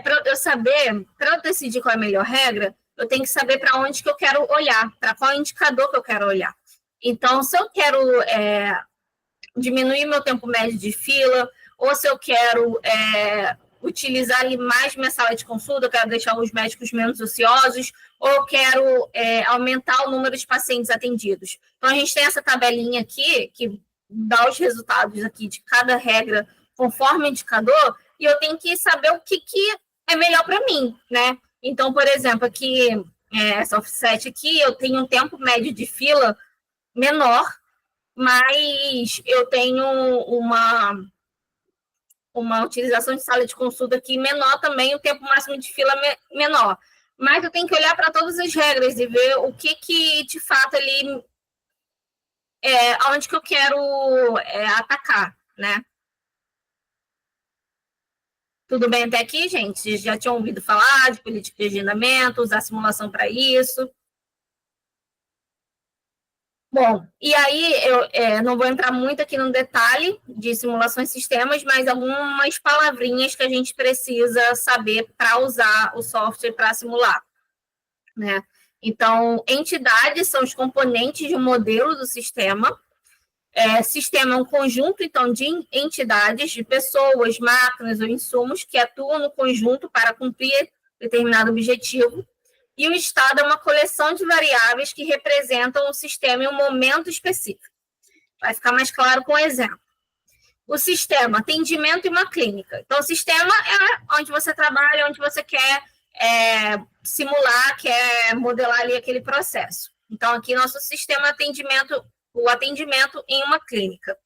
Para eu saber, para eu decidir qual é a melhor regra, eu tenho que saber para onde que eu quero olhar, para qual indicador que eu quero olhar. Então, se eu quero diminuir meu tempo médio de fila, ou se eu quero utilizar ali mais minha sala de consulta, eu quero deixar os médicos menos ociosos, ou eu quero aumentar o número de pacientes atendidos. Então, a gente tem essa tabelinha aqui, que dá os resultados aqui de cada regra conforme indicador, e eu tenho que saber o que é melhor para mim, né? Então, por exemplo, aqui, essa offset aqui, eu tenho um tempo médio de fila menor, mas eu tenho uma utilização de sala de consulta aqui menor também, o tempo máximo de fila menor. Mas eu tenho que olhar para todas as regras e ver o que de fato ali onde que eu quero atacar, né? Tudo bem até aqui, gente? Vocês já tinham ouvido falar de política de agendamento, usar simulação para isso? Bom, e aí eu não vou entrar muito aqui no detalhe de simulações e sistemas, mas algumas palavrinhas que a gente precisa saber para usar o software para simular, né? Então, entidades são os componentes de um modelo do sistema. Sistema é um conjunto, então, de entidades, de pessoas, máquinas ou insumos que atuam no conjunto para cumprir determinado objetivo. E o estado é uma coleção de variáveis que representam o sistema em um momento específico. Vai ficar mais claro com um exemplo. O sistema, atendimento e uma clínica. Então, o sistema é onde você trabalha, onde você quer simular, quer modelar ali aquele processo. Então, aqui nosso sistema o atendimento em uma clínica.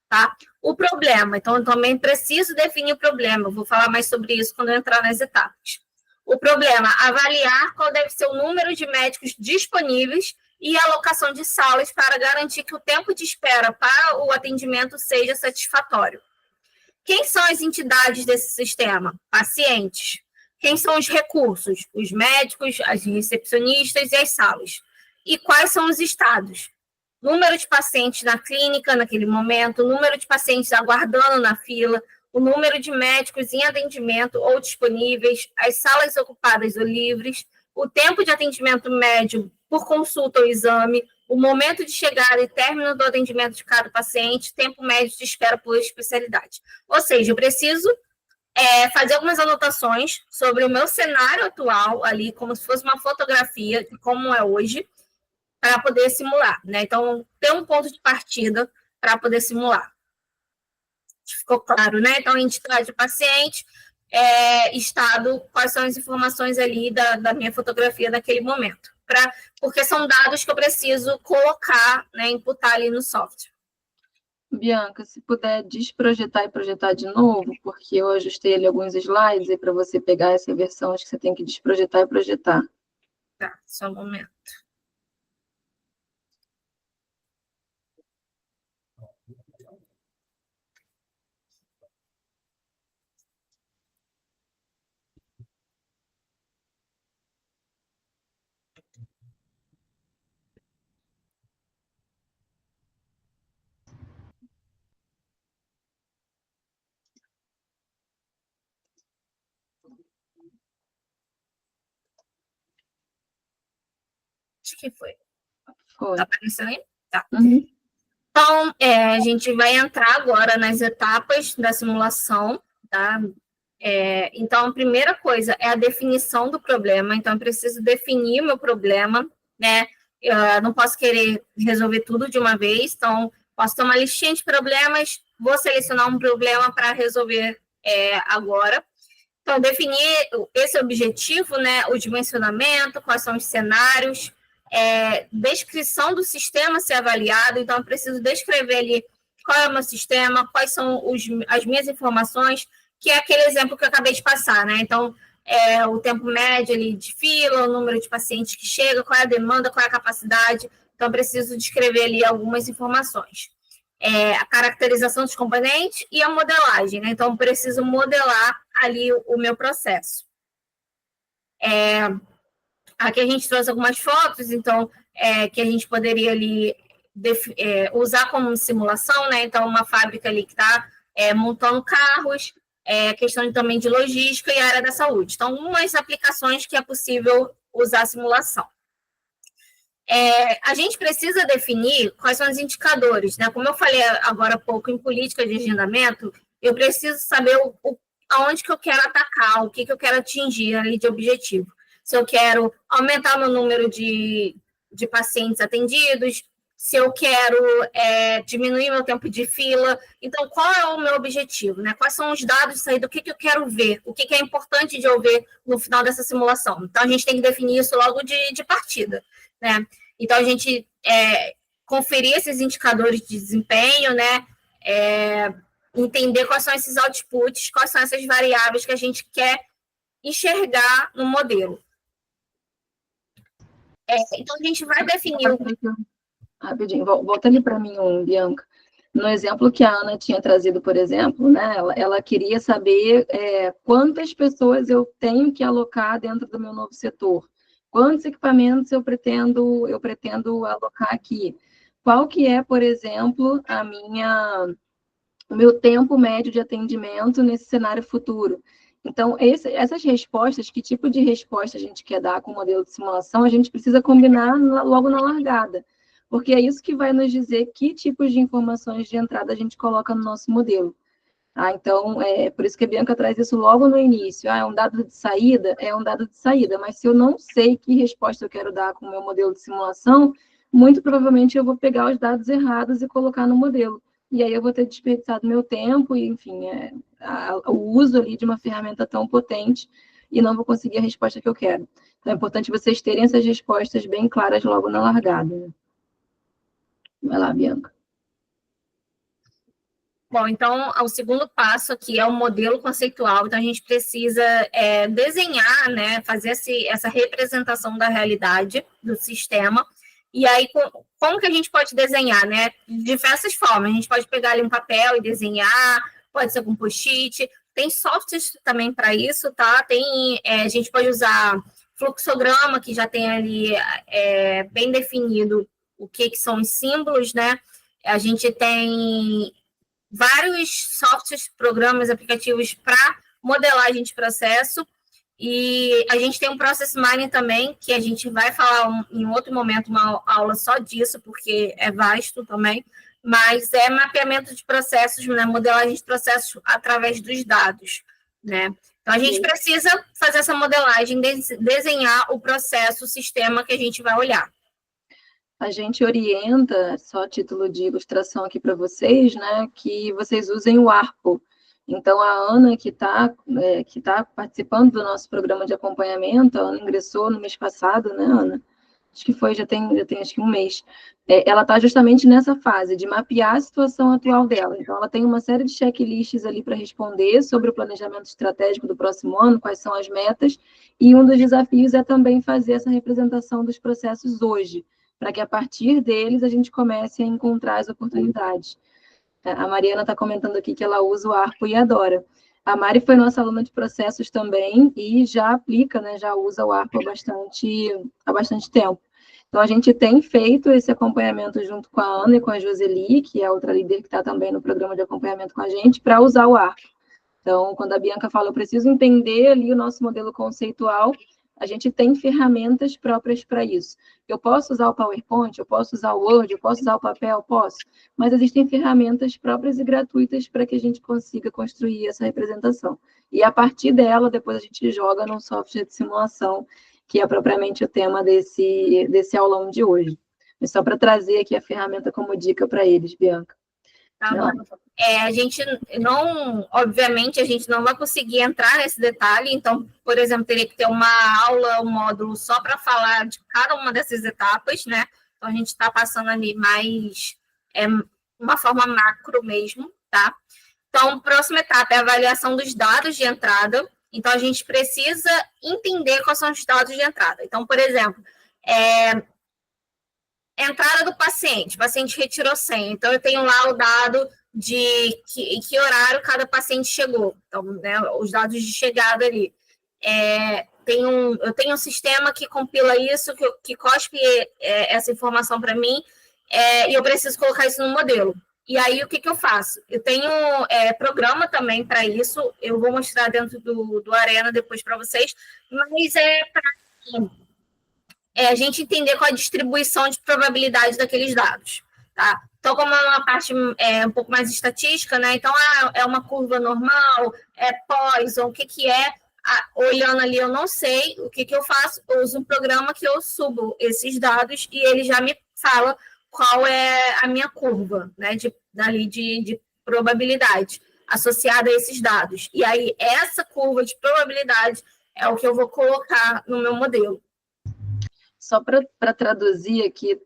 Tá? O problema, então, eu também preciso definir o problema. Eu vou falar mais sobre isso quando eu entrar nas etapas. O problema, avaliar qual deve ser o número de médicos disponíveis e a alocação de salas para garantir que o tempo de espera para o atendimento seja satisfatório. Quem são as entidades desse sistema? Pacientes. Quem são os recursos? Os médicos, as recepcionistas e as salas. E quais são os estados? Número de pacientes na clínica naquele momento, número de pacientes aguardando na fila, o número de médicos em atendimento ou disponíveis, as salas ocupadas ou livres, o tempo de atendimento médio por consulta ou exame, o momento de chegada e término do atendimento de cada paciente, tempo médio de espera por especialidade. Ou seja, eu preciso fazer algumas anotações sobre o meu cenário atual ali, como se fosse uma fotografia de como é hoje, para poder simular, né? Então, ter um ponto de partida para poder simular. Ficou claro, né? Então, entidade paciente, estado, quais são as informações ali da minha fotografia naquele momento. Porque são dados que eu preciso colocar, né, imputar ali no software. Bianca, se puder desprojetar e projetar de novo, porque eu ajustei ali alguns slides e para você pegar essa versão, acho que você tem que desprojetar e projetar. Tá, só um momento. Acho que foi. Foi. Tá aparecendo aí? Tá. Uhum. Então, a gente vai entrar agora nas etapas da simulação, tá? Então, a primeira coisa é a definição do problema. Então, eu preciso definir o meu problema, né? Eu não posso querer resolver tudo de uma vez. Então, posso ter uma listinha de problemas, vou selecionar um problema para resolver agora. Então, definir esse objetivo, né? O dimensionamento, quais são os cenários, descrição do sistema a ser avaliado. Então, eu preciso descrever ali qual é o meu sistema, quais são as minhas informações, que é aquele exemplo que eu acabei de passar, né? Então, o tempo médio ali de fila, o número de pacientes que chega, qual é a demanda, qual é a capacidade. Então, eu preciso descrever ali algumas informações. A caracterização dos componentes e a modelagem, né? Então, eu preciso modelar ali o meu processo. Aqui a gente trouxe algumas fotos, então, que a gente poderia ali usar como simulação, né? Então, uma fábrica ali que está montando carros, questão também de logística e área da saúde. Então, umas aplicações que é possível usar a simulação. A gente precisa definir quais são os indicadores, né? Como eu falei agora há pouco em política de agendamento, eu preciso saber aonde que eu quero atacar, o que eu quero atingir ali de objetivo. Se eu quero aumentar meu número de pacientes atendidos, se eu quero diminuir meu tempo de fila. Então, qual é o meu objetivo, né? Quais são os dados disso aí, do que eu quero ver, o que é importante de eu ver no final dessa simulação. Então, a gente tem que definir isso logo de partida, né? Então, a gente conferir esses indicadores de desempenho, né? Entender quais são esses outputs, quais são essas variáveis que a gente quer enxergar no modelo. Então, a gente vai definir... Rapidinho, volta ali para mim, Bianca. No exemplo que a Ana tinha trazido, por exemplo, né, ela queria saber quantas pessoas eu tenho que alocar dentro do meu novo setor. Quantos equipamentos eu pretendo alocar aqui? Qual que é, por exemplo, o meu tempo médio de atendimento nesse cenário futuro? Então, essas respostas, que tipo de resposta a gente quer dar com o modelo de simulação, a gente precisa combinar logo na largada, porque é isso que vai nos dizer que tipos de informações de entrada a gente coloca no nosso modelo. Então, por isso que a Bianca traz isso logo no início. É um dado de saída? É um dado de saída, mas se eu não sei que resposta eu quero dar com o meu modelo de simulação, muito provavelmente eu vou pegar os dados errados e colocar no modelo. E aí eu vou ter desperdiçado meu tempo e, enfim, o uso ali de uma ferramenta tão potente e não vou conseguir a resposta que eu quero. Então, é importante vocês terem essas respostas bem claras logo na largada, né? Vai lá, Bianca. Bom, então, o segundo passo aqui é o modelo conceitual. Então, a gente precisa desenhar, né, fazer essa representação da realidade do sistema. E aí, como que a gente pode desenhar, né? De diversas formas. A gente pode pegar ali um papel e desenhar, pode ser com post-it. Tem softwares também para isso, tá? A gente pode usar fluxograma, que já tem ali bem definido o que são os símbolos, né? A gente tem vários softwares, programas, aplicativos para modelagem de processo. E a gente tem um Process Mining também, que a gente vai falar em outro momento, uma aula só disso, porque é vasto também, mas é mapeamento de processos, né, modelagem de processos através dos dados, né? Então, a gente precisa fazer essa modelagem, desenhar o processo, o sistema que a gente vai olhar. A gente orienta, só a título de ilustração aqui para vocês, né, que vocês usem o ARPO. Então, a Ana, que tá participando do nosso programa de acompanhamento, a Ana ingressou no mês passado, né, Ana? Acho que foi, já tem acho que um mês. Ela está justamente nessa fase de mapear a situação atual dela. Então, ela tem uma série de checklists ali para responder sobre o planejamento estratégico do próximo ano, quais são as metas, e um dos desafios é também fazer essa representação dos processos hoje, para que a partir deles a gente comece a encontrar as oportunidades. A Mariana está comentando aqui que ela usa o Arco e adora. A Mari foi nossa aluna de processos também e já aplica, né, já usa o Arco há bastante tempo. Então, a gente tem feito esse acompanhamento junto com a Ana e com a Joseli, que é outra líder que está também no programa de acompanhamento com a gente, para usar o Arco. Então, quando a Bianca fala, eu preciso entender ali o nosso modelo conceitual, a gente tem ferramentas próprias para isso. Eu posso usar o PowerPoint, eu posso usar o Word, eu posso usar o papel, posso, mas existem ferramentas próprias e gratuitas para que a gente consiga construir essa representação. E a partir dela, depois a gente joga num software de simulação, que é propriamente o tema desse aulão de hoje. Mas só para trazer aqui a ferramenta como dica para eles, Bianca. Tá bom. A gente não, obviamente, a gente não vai conseguir entrar nesse detalhe, então, por exemplo, teria que ter uma aula, um módulo só para falar de cada uma dessas etapas, né? Então, a gente está passando ali mais uma forma macro mesmo, tá? Então, a próxima etapa é a avaliação dos dados de entrada. Então, a gente precisa entender quais são os dados de entrada. Então, por exemplo, entrada do paciente, o paciente retirou senha, então eu tenho lá o dado de em que horário cada paciente chegou, então, né, os dados de chegada ali. Eu tenho um sistema que compila isso, que cospe essa informação para mim, e eu preciso colocar isso no modelo. E aí, o que eu faço? Eu tenho programa também para isso, eu vou mostrar dentro do Arena depois para vocês, mas para a gente entender qual a distribuição de probabilidade daqueles dados, tá? Então, como é uma parte um pouco mais estatística, né? Então, é uma curva normal, é Poisson, o que é? Olhando ali, eu não sei o que eu faço, eu uso um programa que eu subo esses dados e ele já me fala qual é a minha curva, né? De probabilidade associada a esses dados. E aí, essa curva de probabilidade é o que eu vou colocar no meu modelo. Só para traduzir aqui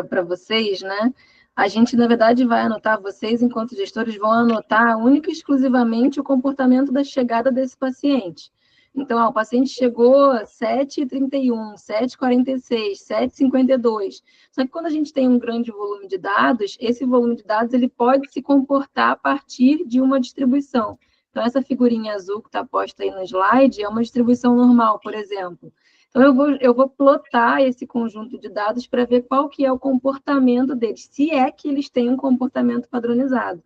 para vocês, né? A gente, na verdade, vai anotar, vocês, enquanto gestores, vão anotar única e exclusivamente o comportamento da chegada desse paciente. Então, o paciente chegou 7h31, 7h46, 7h52. Só que quando a gente tem um grande volume de dados, esse volume de dados ele pode se comportar a partir de uma distribuição. Então, essa figurinha azul que está posta aí no slide é uma distribuição normal, por exemplo. Então, eu vou plotar esse conjunto de dados para ver qual que é o comportamento deles, se é que eles têm um comportamento padronizado.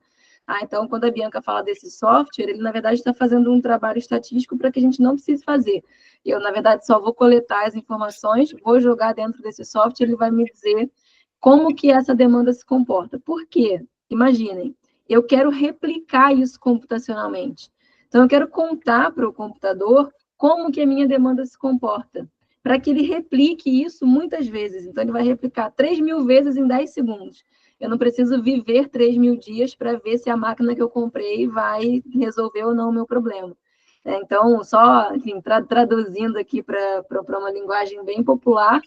Então, quando a Bianca fala desse software, ele, na verdade, está fazendo um trabalho estatístico para que a gente não precise fazer. Eu, na verdade, só vou coletar as informações, vou jogar dentro desse software, ele vai me dizer como que essa demanda se comporta. Por quê? Imaginem, eu quero replicar isso computacionalmente. Então, eu quero contar para o computador como que a minha demanda se comporta, para que ele replique isso muitas vezes. Então, ele vai replicar 3.000 vezes em 10 segundos. Eu não preciso viver 3.000 dias para ver se a máquina que eu comprei vai resolver ou não o meu problema. Então, só, enfim, traduzindo aqui para uma linguagem bem popular,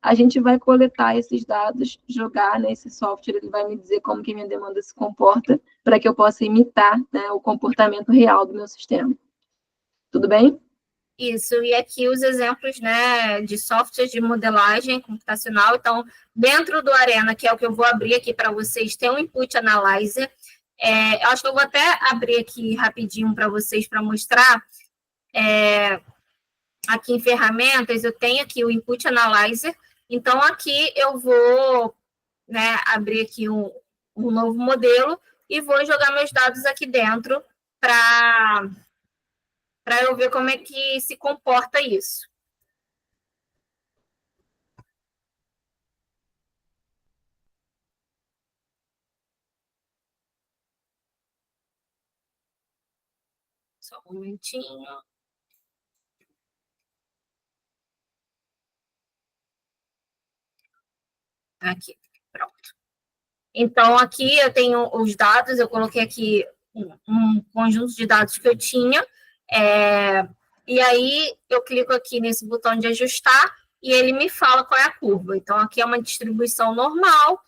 a gente vai coletar esses dados, jogar nesse software, ele vai me dizer como que minha demanda se comporta, para que eu possa imitar, né, o comportamento real do meu sistema. Tudo bem? Isso, e aqui os exemplos, né, de software de modelagem computacional. Então, dentro do Arena, que é o que eu vou abrir aqui para vocês, tem um Input Analyzer. Eu acho que eu vou até abrir aqui rapidinho para vocês, para mostrar. Aqui em ferramentas, eu tenho aqui o Input Analyzer. Então, aqui eu vou, né, abrir aqui um novo modelo e vou jogar meus dados aqui dentro para eu ver como é que se comporta isso. Só um momentinho. Aqui, pronto. Então, aqui eu tenho os dados, eu coloquei aqui um conjunto de dados que eu tinha, e aí eu clico aqui nesse botão de ajustar, e ele me fala qual é a curva. Então, aqui é uma distribuição normal,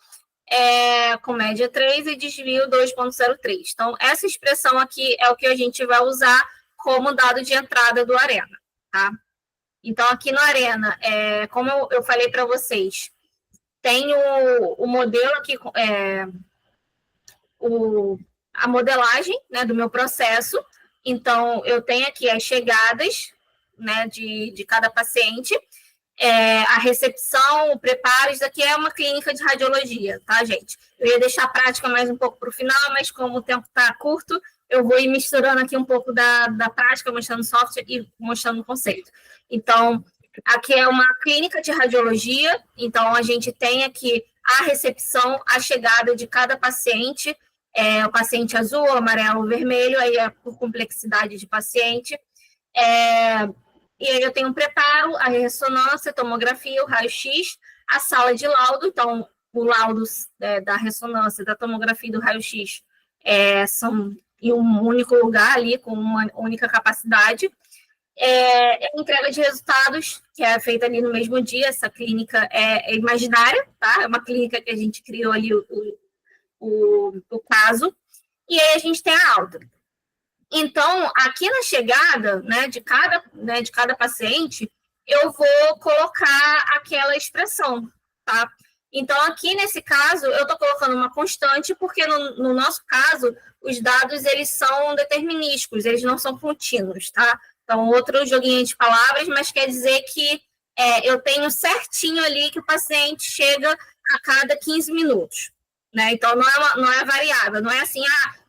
com média 3 e desvio 2,03. Então, essa expressão aqui é o que a gente vai usar como dado de entrada do Arena, tá? Então, aqui no Arena, como eu falei para vocês, tem o modelo aqui, a modelagem, né, do meu processo. Então, eu tenho aqui as chegadas, né, de cada paciente, a recepção, o preparo. Isso aqui é uma clínica de radiologia, tá, gente? Eu ia deixar a prática mais um pouco para o final, mas como o tempo está curto, eu vou ir misturando aqui um pouco da prática, mostrando software e mostrando o conceito. Então, aqui é uma clínica de radiologia, então a gente tem aqui a recepção, a chegada de cada paciente, o paciente azul, amarelo, vermelho, aí é por complexidade de paciente. E aí eu tenho o preparo, a ressonância, a tomografia, o raio-x, a sala de laudo. Então, o laudo da ressonância, da tomografia e do raio-x são em um único lugar ali, com uma única capacidade. Entrega de resultados, que é feita ali no mesmo dia. Essa clínica é imaginária, tá? É uma clínica que a gente criou ali o caso. E aí a gente tem a alta. Então, aqui na chegada, né, de cada paciente, eu vou colocar aquela expressão, tá? Então, aqui nesse caso, eu estou colocando uma constante, porque no nosso caso, os dados, eles são determinísticos, eles não são contínuos, tá? Então, outro joguinho de palavras, mas quer dizer que eu tenho certinho ali que o paciente chega a cada 15 minutos, né? Então, não é variável, não é assim,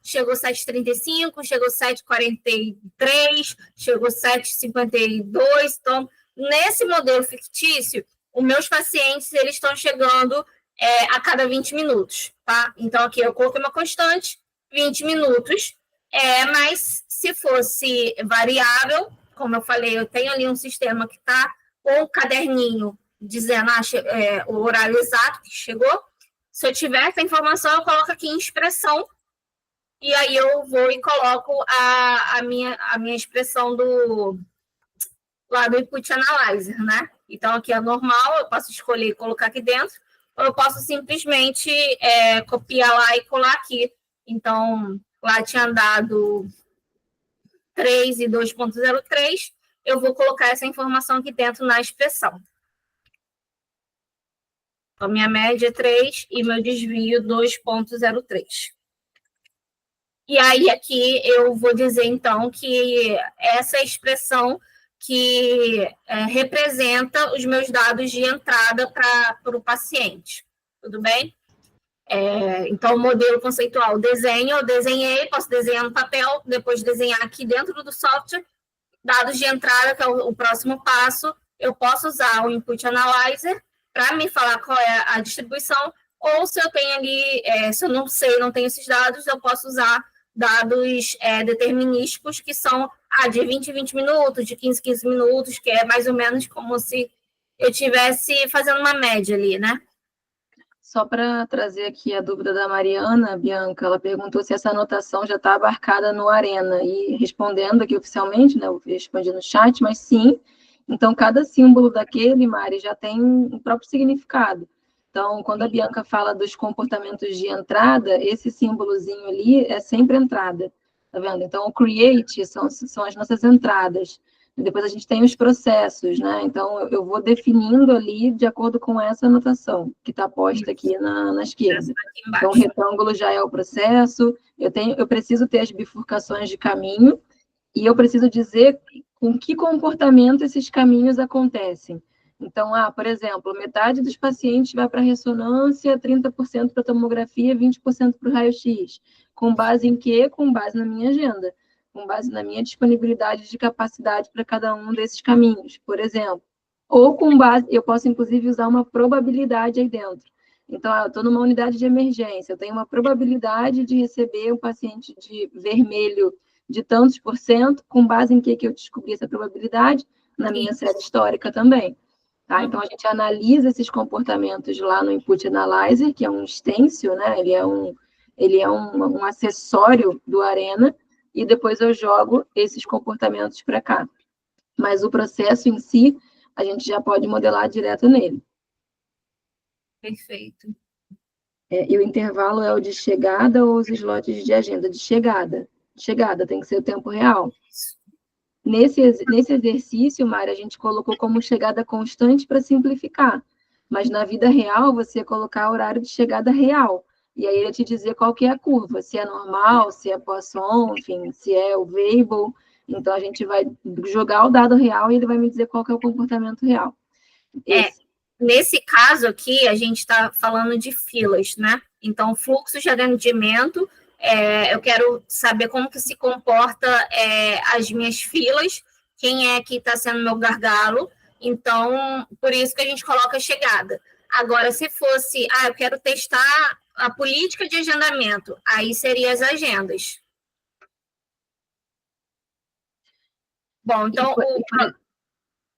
chegou 7h35, chegou 7h43, chegou 7h52. Então, nesse modelo fictício, os meus pacientes, eles estão chegando a cada 20 minutos, tá? Então, aqui eu coloquei uma constante, 20 minutos, mas se fosse variável, como eu falei, eu tenho ali um sistema que está com o caderninho dizendo o horário exato que chegou. Se eu tiver essa informação, eu coloco aqui em expressão, e aí eu vou e coloco a minha expressão lá do Input Analyzer, né? Então, aqui é normal, eu posso escolher e colocar aqui dentro, ou eu posso simplesmente copiar lá e colar aqui. Então, lá tinha dado 3 e 2,03, eu vou colocar essa informação aqui dentro na expressão. Então, minha média é 3 e meu desvio 2,03. E aí, aqui, eu vou dizer, então, que essa é a expressão que representa os meus dados de entrada para o paciente. Tudo bem? Então, o modelo conceitual, desenho, eu desenhei, posso desenhar no papel, depois desenhar aqui dentro do software. Dados de entrada, que é o próximo passo, eu posso usar o Input Analyzer para me falar qual é a distribuição, ou se eu tenho ali, se eu não sei, não tenho esses dados, eu posso usar dados determinísticos, que são de 20 em 20 minutos, de 15 em 15 minutos, que é mais ou menos como se eu estivesse fazendo uma média ali, né? Só para trazer aqui a dúvida da Mariana, Bianca, ela perguntou se essa anotação já está abarcada no Arena, e respondendo aqui oficialmente, né, eu respondi no chat, mas sim. Então, cada símbolo daquele, Mari, já tem um próprio significado. Então, quando a Bianca fala dos comportamentos de entrada, esse símbolozinho ali é sempre entrada, tá vendo? Então, o create são as nossas entradas. Depois a gente tem os processos, né? Então, eu vou definindo ali de acordo com essa anotação que está posta aqui na esquerda. Então, o retângulo já é o processo, eu preciso ter as bifurcações de caminho, e eu preciso dizer com que comportamento esses caminhos acontecem. Então, por exemplo, metade dos pacientes vai para a ressonância, 30% para a tomografia, 20% para o raio-x. Com base em quê? Com base na minha agenda, com base na minha disponibilidade de capacidade para cada um desses caminhos, por exemplo. Ou com base, eu posso, inclusive, usar uma probabilidade aí dentro. Então, eu estou numa unidade de emergência, eu tenho uma probabilidade de receber um paciente de vermelho de tantos %, com base em que eu descobri essa probabilidade? Na minha série histórica também. Tá? Então, a gente analisa esses comportamentos lá no Input Analyzer, que é um stencil, né? Ele é um acessório do Arena, e depois eu jogo esses comportamentos para cá. Mas o processo em si, a gente já pode modelar direto nele. Perfeito. E o intervalo é o de chegada ou os slots de agenda? De chegada. Chegada, tem que ser o tempo real. Nesse exercício, Mari, a gente colocou como chegada constante para simplificar. Mas na vida real, você ia colocar horário de chegada real. E aí ele te dizer qual que é a curva, se é normal, se é Poisson, enfim, se é o Weibull. Então, a gente vai jogar o dado real e ele vai me dizer qual que é o comportamento real. Nesse caso aqui, a gente está falando de filas, né? Então, fluxo de atendimento, eu quero saber como que se comporta as minhas filas, quem é que está sendo meu gargalo. Então, por isso que a gente coloca a chegada. Agora, se fosse, eu quero testar a política de agendamento, aí seria as agendas. Bom, então...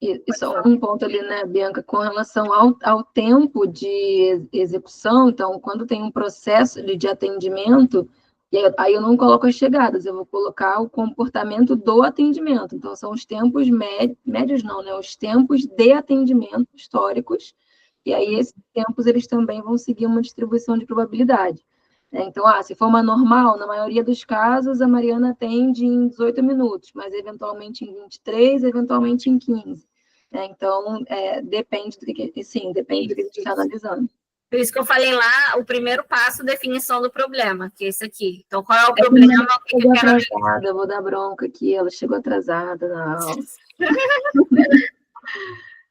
E só um ponto ali, né, Bianca, com relação ao tempo de execução. Então, quando tem um processo de atendimento, aí eu não coloco as chegadas, eu vou colocar o comportamento do atendimento. Então, são os tempos médios, não, né, os tempos de atendimento históricos, e aí esses tempos eles também vão seguir uma distribuição de probabilidade. Então, se for uma normal, na maioria dos casos, a Mariana atende em 18 minutos, mas eventualmente em 23, eventualmente em 15. Então, depende do que a gente está analisando. Por isso que eu falei lá, o primeiro passo, definição do problema, que é esse aqui. Então, qual é o problema? Chegou atrasada, eu vou dar bronca aqui, ela chegou atrasada na aula.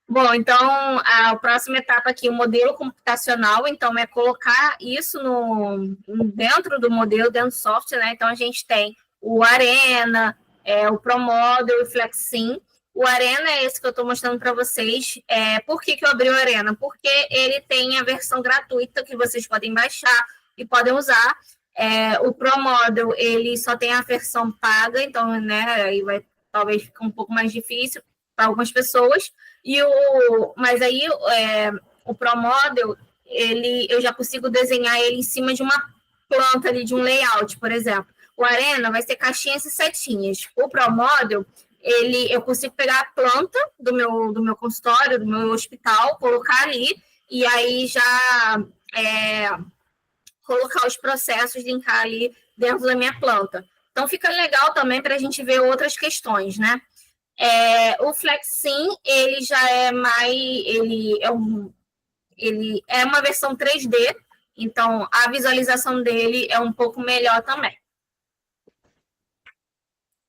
Bom, então, a próxima etapa aqui, o modelo computacional, então, é colocar isso dentro do modelo, dentro do software, né? Então, a gente tem o Arena, o ProModel e o FlexSim. O Arena é esse que eu estou mostrando para vocês. Por que eu abri o Arena? Porque ele tem a versão gratuita que vocês podem baixar e podem usar. O ProModel, ele só tem a versão paga, então, né, aí vai talvez ficar um pouco mais difícil para algumas pessoas. Mas aí, o ProModel, eu já consigo desenhar ele em cima de uma planta ali, de um layout, por exemplo. O Arena vai ser caixinhas e setinhas. O ProModel, eu consigo pegar a planta do meu consultório, do meu hospital, colocar ali, e aí já colocar os processos, linkar ali dentro da minha planta. Então, fica legal também para a gente ver outras questões, né? O FlexSim, ele já é mais... Ele é uma versão 3D, então a visualização dele é um pouco melhor também.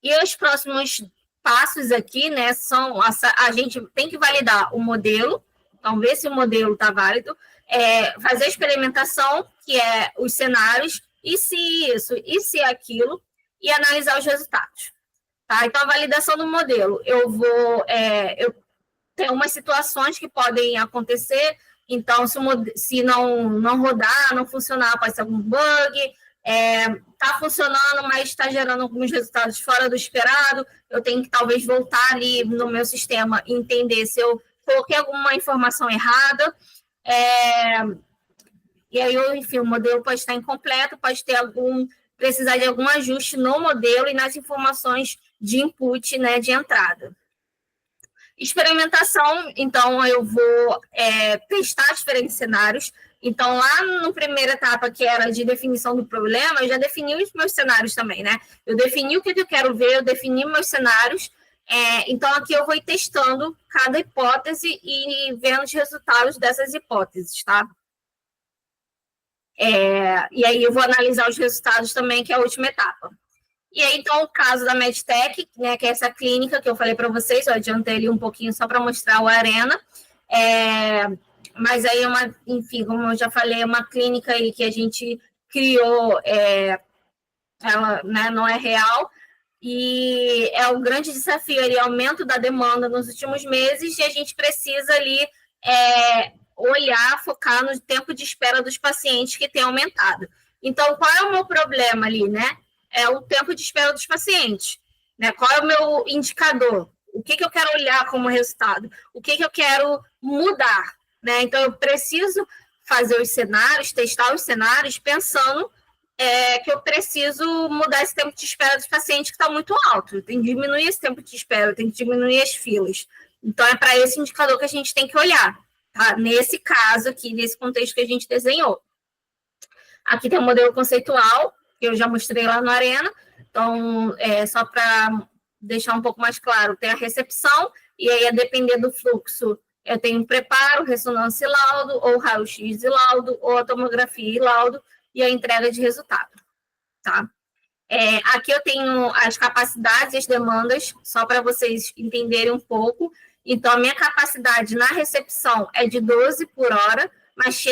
E os próximos passos aqui, né, são... A gente tem que validar o modelo, então ver se o modelo está válido, fazer a experimentação, que é os cenários, e se isso, e se aquilo, e analisar os resultados. Tá? Então, a validação do modelo, eu tenho umas situações que podem acontecer, então, se não rodar, não funcionar, pode ser algum bug, está funcionando, mas está gerando alguns resultados fora do esperado, eu tenho que talvez voltar ali no meu sistema e entender se eu coloquei alguma informação errada, e aí, enfim, o modelo pode estar incompleto, pode precisar de algum ajuste no modelo e nas informações de input, né, de entrada. Experimentação, então, eu vou testar diferentes cenários. Então, lá na primeira etapa, que era de definição do problema, eu já defini os meus cenários também, né? Eu defini o que eu quero ver, eu defini meus cenários. Então, aqui eu vou ir testando cada hipótese e vendo os resultados dessas hipóteses, tá? E aí eu vou analisar os resultados também, que é a última etapa. E aí, então, o caso da Medtech, né, que é essa clínica que eu falei para vocês, eu adiantei ali um pouquinho só para mostrar o Arena, mas aí, enfim, como eu já falei, é uma clínica aí que a gente criou, ela, né, não é real, e é um grande desafio ali, aumento da demanda nos últimos meses, e a gente precisa ali olhar, focar no tempo de espera dos pacientes que tem aumentado. Então, qual é o meu problema ali, né? É o tempo de espera dos pacientes, né? Qual é o meu indicador? O que eu quero olhar como resultado? O que eu quero mudar? Né? Então, eu preciso fazer os cenários, testar os cenários, pensando que eu preciso mudar esse tempo de espera dos pacientes que está muito alto. Eu tenho que diminuir esse tempo de espera, eu tenho que diminuir as filas. Então, é para esse indicador que a gente tem que olhar, tá? Nesse caso aqui, nesse contexto que a gente desenhou. Aqui tem um modelo conceitual, que eu já mostrei lá no Arena. Então, só para deixar um pouco mais claro, tem a recepção, e aí, a depender do fluxo, eu tenho preparo, ressonância e laudo, ou raio-x e laudo, ou a tomografia e laudo, e a entrega de resultado, tá? Aqui eu tenho as capacidades e as demandas, só para vocês entenderem um pouco. Então, a minha capacidade na recepção é de 12 por hora, mas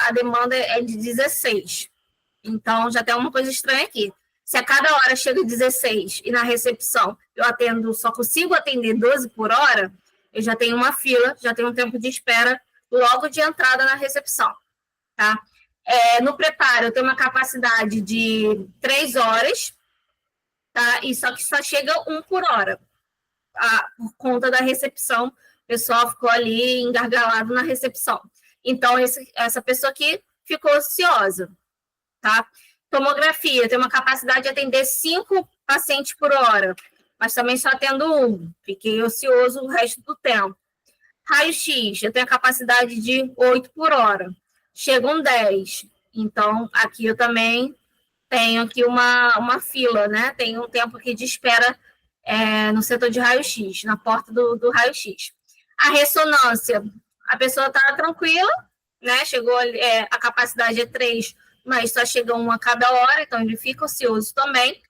a demanda é de 16. Então, já tem uma coisa estranha aqui. Se a cada hora chega 16 e na recepção eu só consigo atender 12 por hora, eu já tenho uma fila, já tenho um tempo de espera logo de entrada na recepção, tá? No preparo, eu tenho uma capacidade de 3 horas, tá? E só que só chega 1 por hora. Por conta da recepção, o pessoal ficou ali engargalado na recepção. Então, essa pessoa aqui ficou ociosa, tá? Tomografia, tem uma capacidade de atender 5 pacientes por hora, mas também só atendo 1. Fiquei ocioso o resto do tempo. Raio-x, eu tenho a capacidade de 8 por hora. Chegam 10. Então, aqui eu também tenho aqui uma fila, né? Tem um tempo aqui de espera no setor de raio-x, na porta do raio-x. A ressonância, a pessoa está tranquila, né? Chegou, a capacidade é 3, mas só chega 1 a cada hora, então ele fica ocioso também.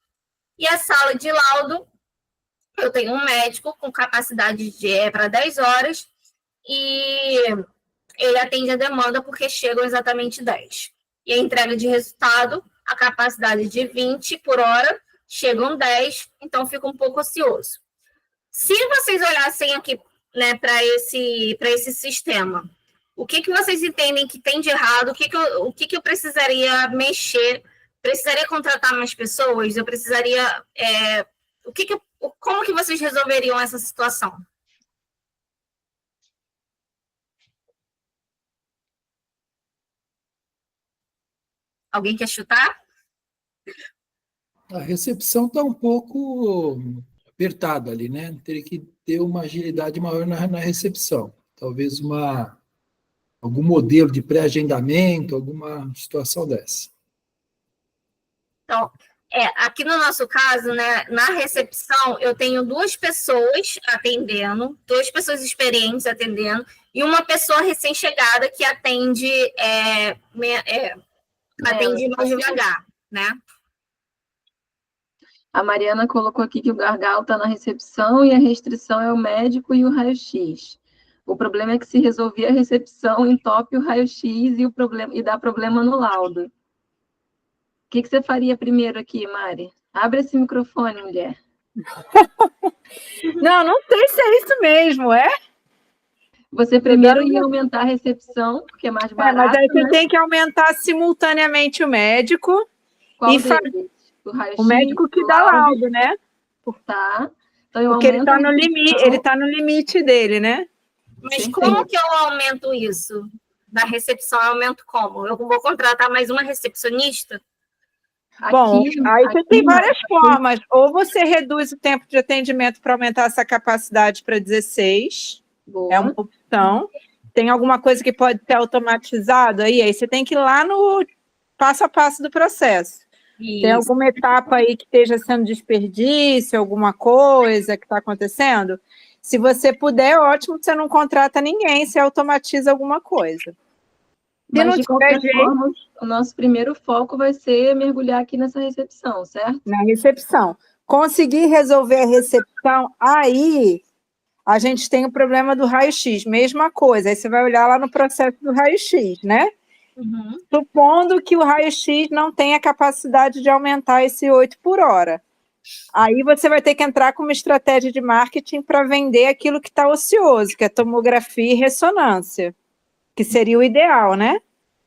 E a sala de laudo, eu tenho um médico com capacidade para 10 horas e ele atende a demanda porque chegam exatamente 10. E a entrega de resultado, a capacidade de 20 por hora, chegam 10, então fica um pouco ocioso. Se vocês olhassem aqui, né, para esse sistema, o que vocês entendem que tem de errado? O que eu precisaria mexer? Precisaria contratar mais pessoas? Eu precisaria... como que vocês resolveriam essa situação? Alguém quer chutar? A recepção está um pouco apertada ali, né? Teria que ter uma agilidade maior na recepção. Talvez algum modelo de pré-agendamento, alguma situação dessa. Então, aqui no nosso caso, né, na recepção, eu tenho 2 pessoas atendendo, 2 pessoas experientes atendendo, e uma pessoa recém-chegada que atende mais devagar, né? A Mariana colocou aqui que o gargalo está na recepção e a restrição é o médico e o raio-x. O problema é que se resolver a recepção, entope o raio-x e dá problema no laudo. O que você faria primeiro aqui, Mari? Abre esse microfone, mulher. Não sei se é isso mesmo, é? Você primeiro ia aumentar a recepção, porque é mais barato. Mas aí você, né? tem que aumentar simultaneamente o médico. Qual e deles? O médico que dá laudo, né? Tá. Então, porque ele está no limite, ele está no limite dele, né? Mas como que eu aumento isso? Da recepção, eu aumento como? Eu vou contratar mais uma recepcionista? Bom, aí você tem várias formas. Ou você reduz o tempo de atendimento para aumentar essa capacidade para 16. Boa. É uma opção. Tem alguma coisa que pode ser automatizado aí você tem que ir lá no passo a passo do processo. Isso. Tem alguma etapa aí que esteja sendo desperdício, alguma coisa que está acontecendo? Se você puder, ótimo, você não contrata ninguém, você automatiza alguma coisa. Mas, de qualquer forma, o nosso primeiro foco vai ser mergulhar aqui nessa recepção, certo? Na recepção. Conseguir resolver a recepção, aí a gente tem o problema do raio-x, mesma coisa. Aí você vai olhar lá no processo do raio-x, né? Uhum. Supondo que o raio-x não tenha capacidade de aumentar esse 8 por hora. Aí você vai ter que entrar com uma estratégia de marketing para vender aquilo que está ocioso, que é tomografia e ressonância, que seria o ideal, né?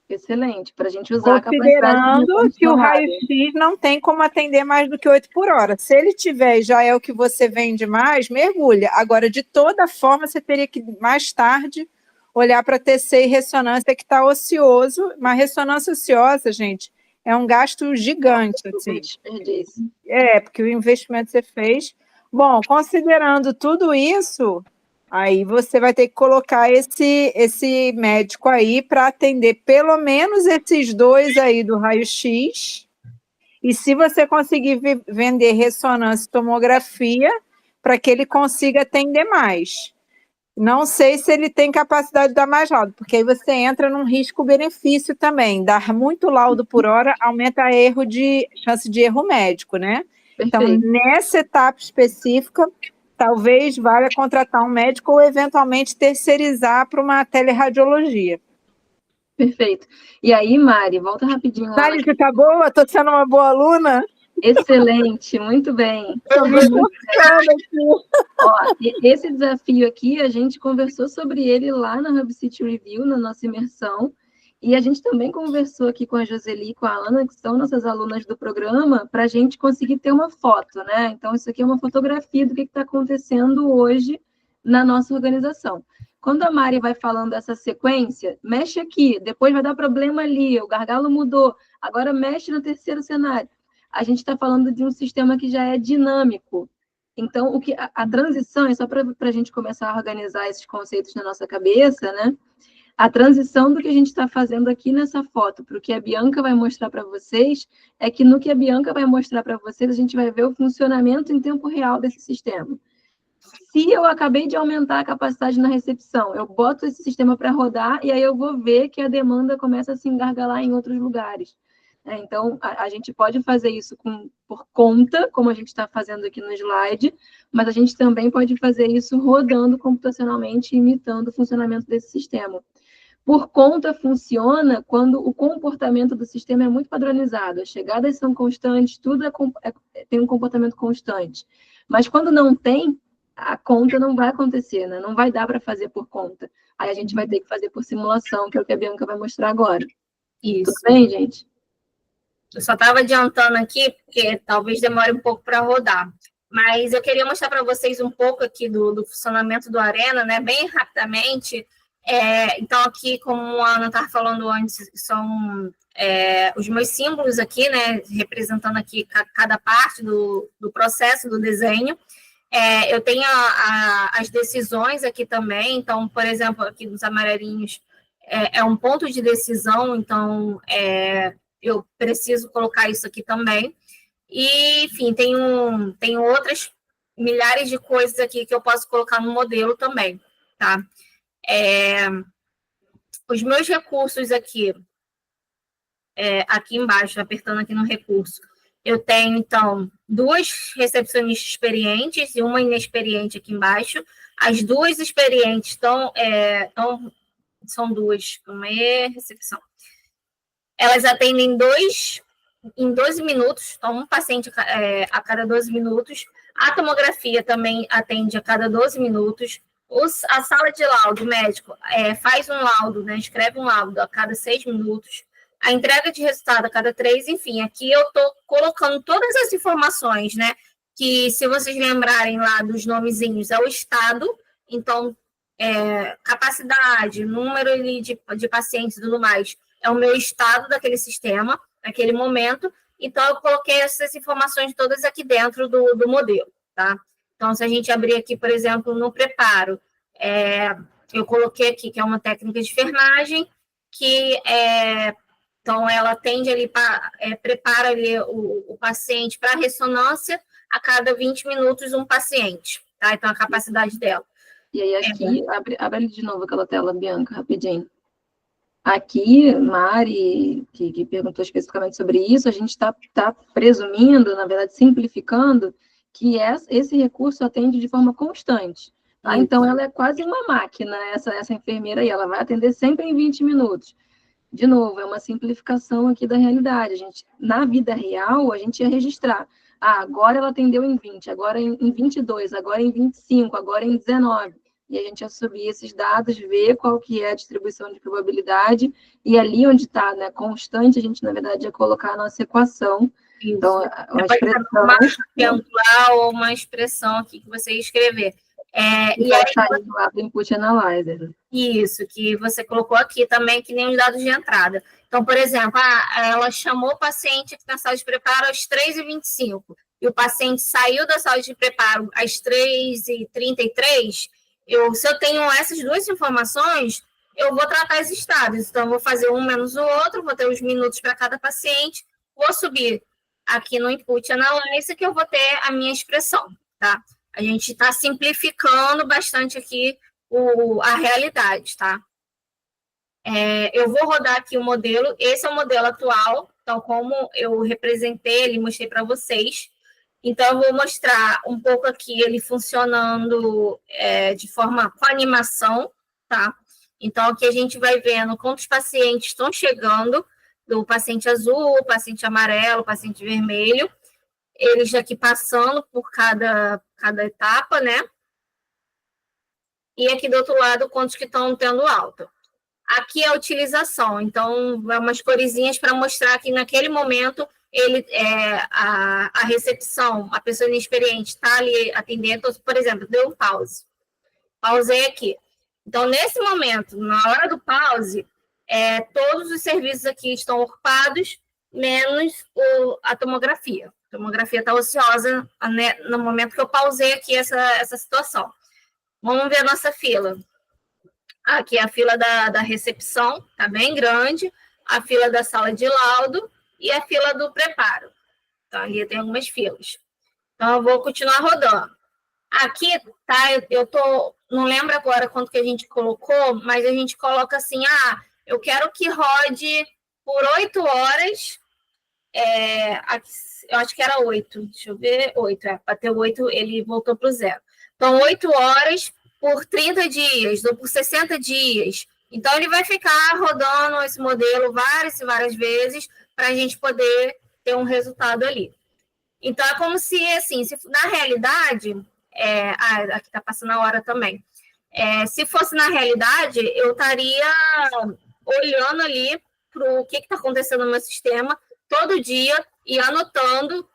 Excelente, para a gente usar a capacidade Considerando que o tomada. raio-x não tem como atender mais do que 8 por hora. Se ele tiver e já é o que você vende mais, mergulha. Agora, de toda forma, você teria que, mais tarde, olhar para TC e ressonância, que está ocioso. Uma ressonância ociosa, gente, é um gasto gigante. Assim. Desperdício. Porque o investimento que você fez. Bom, considerando tudo isso, aí você vai ter que colocar esse médico aí para atender pelo menos esses 2 aí do raio-x. E se você conseguir vender ressonância e tomografia, para que ele consiga atender mais. Não sei se ele tem capacidade de dar mais laudo, porque aí você entra num risco-benefício também. Dar muito laudo por hora aumenta a chance de erro médico, né? Perfeito. Então, nessa etapa específica, talvez valha contratar um médico ou, eventualmente, terceirizar para uma teleradiologia. Perfeito. E aí, Mari, volta rapidinho lá. Mari, você tá boa? Estou sendo uma boa aluna? Excelente, muito bem. Ó, esse desafio aqui, a gente conversou sobre ele lá na Hub City Review, na nossa imersão, e a gente também conversou aqui com a Joseli e com a Ana, que são nossas alunas do programa, para a gente conseguir ter uma foto, né? Então, isso aqui é uma fotografia do que está acontecendo hoje na nossa organização. Quando a Mari vai falando essa sequência, mexe aqui, depois vai dar problema ali, o gargalo mudou, agora mexe no terceiro cenário. A gente está falando de um sistema que já é dinâmico. Então, a transição, é só para a gente começar a organizar esses conceitos na nossa cabeça, né? A transição do que a gente está fazendo aqui nessa foto para o que a Bianca vai mostrar para vocês é que no que a Bianca vai mostrar para vocês, a gente vai ver o funcionamento em tempo real desse sistema. Se eu acabei de aumentar a capacidade na recepção, eu boto esse sistema para rodar e aí eu vou ver que a demanda começa a se engargalar em outros lugares. Então, a gente pode fazer isso por conta, como a gente está fazendo aqui no slide, mas a gente também pode fazer isso rodando computacionalmente, imitando o funcionamento desse sistema. Por conta funciona quando o comportamento do sistema é muito padronizado, as chegadas são constantes, tudo tem um comportamento constante. Mas quando não tem, a conta não vai acontecer, né? Não vai dar para fazer por conta. Aí a gente vai ter que fazer por simulação, que é o que a Bianca vai mostrar agora. Isso. Tudo bem, gente? Eu só estava adiantando aqui, porque talvez demore um pouco para rodar. Mas eu queria mostrar para vocês um pouco aqui do funcionamento do Arena, né? Bem rapidamente. Então, aqui, como a Ana estava falando antes, são os meus símbolos aqui, né? Representando aqui cada parte do processo do desenho. Eu tenho as decisões aqui também. Então, por exemplo, aqui dos amarelinhos, é um ponto de decisão. Então, eu preciso colocar isso aqui também. E, enfim, tem outras milhares de coisas aqui que eu posso colocar no modelo também, tá? Os meus recursos aqui, aqui embaixo, apertando aqui no recurso, eu tenho, então, 2 recepcionistas experientes e uma inexperiente aqui embaixo. As 2 experientes são 2, uma recepção. Elas atendem em 12 minutos, então um paciente a cada 12 minutos. A tomografia também atende a cada 12 minutos. A sala de laudo médico faz um laudo, né, escreve um laudo a cada 6 minutos. A entrega de resultado a cada 3, enfim, aqui eu estou colocando todas as informações, né, que se vocês lembrarem lá dos nomezinhos, é o estado, então, capacidade, número de pacientes e tudo mais, é o meu estado daquele sistema, naquele momento. Então, eu coloquei essas informações todas aqui dentro do modelo, tá? Então, se a gente abrir aqui, por exemplo, no preparo, eu coloquei aqui que é uma técnica de enfermagem, que então, ela atende ali, prepara ali o paciente para ressonância a cada 20 minutos um paciente, tá? Então, a capacidade dela. E aí, aqui, abre de novo aquela tela, Bianca, rapidinho. Aqui, Mari, que perguntou especificamente sobre isso, a gente está presumindo, na verdade, simplificando, que esse recurso atende de forma constante. Tá? Então, ela é quase uma máquina, essa enfermeira aí, ela vai atender sempre em 20 minutos. De novo, é uma simplificação aqui da realidade. Na vida real, a gente ia registrar. Agora ela atendeu em 20, agora em 22, agora em 25, agora em 19. e a gente ia subir esses dados, ver qual que é a distribuição de probabilidade, e ali onde está, né, constante, a gente, na verdade, ia colocar a nossa equação. Isso. Então, a expressão... uma percentual ou uma expressão aqui que você ia escrever. E aí, sair lá do Input Analyzer. Isso, que você colocou aqui também, que nem os dados de entrada. Então, por exemplo, ela chamou o paciente aqui na sala de preparo às 3h25, e o paciente saiu da sala de preparo às 3h33, se eu tenho essas duas informações, eu vou tratar os estados. Então, eu vou fazer um menos o outro, vou ter os minutos para cada paciente, vou subir aqui no Input Analyzer, que eu vou ter a minha expressão, tá? A gente está simplificando bastante aqui a realidade, tá? Eu vou rodar aqui o modelo. Esse é o modelo atual, então, como eu representei ele, mostrei para vocês. Então, eu vou mostrar um pouco aqui ele funcionando de forma com animação, tá? Então, aqui a gente vai vendo quantos pacientes estão chegando, do paciente azul, paciente amarelo, paciente vermelho, eles aqui passando por cada etapa, né? E aqui do outro lado, quantos que estão tendo alta. Aqui é a utilização, então, é umas coresinhas para mostrar que naquele momento a recepção, a pessoa inexperiente está ali atendendo, então, por exemplo, deu um pause. Pausei aqui. Então, nesse momento, na hora do pause, todos os serviços aqui estão ocupados, menos a tomografia. A tomografia está ociosa, né, no momento que eu pausei aqui essa situação. Vamos ver a nossa fila. Aqui é a fila da recepção, está bem grande, a fila da sala de laudo e a fila do preparo. Então, ali tem algumas filas. Então, eu vou continuar rodando. Aqui, tá, não lembro agora quanto que a gente colocou, mas a gente coloca assim, eu quero que rode por 8 horas, aqui, eu acho que era 8, deixa eu ver, 8, bateu 8, ele voltou para o 0. Então, 8 horas por 30 dias, ou por 60 dias. Então, ele vai ficar rodando esse modelo várias e várias vezes para a gente poder ter um resultado ali. Então, é como se, assim, na realidade, aqui está passando a hora também, se fosse na realidade, eu estaria olhando ali para o que está acontecendo no meu sistema todo dia e anotando,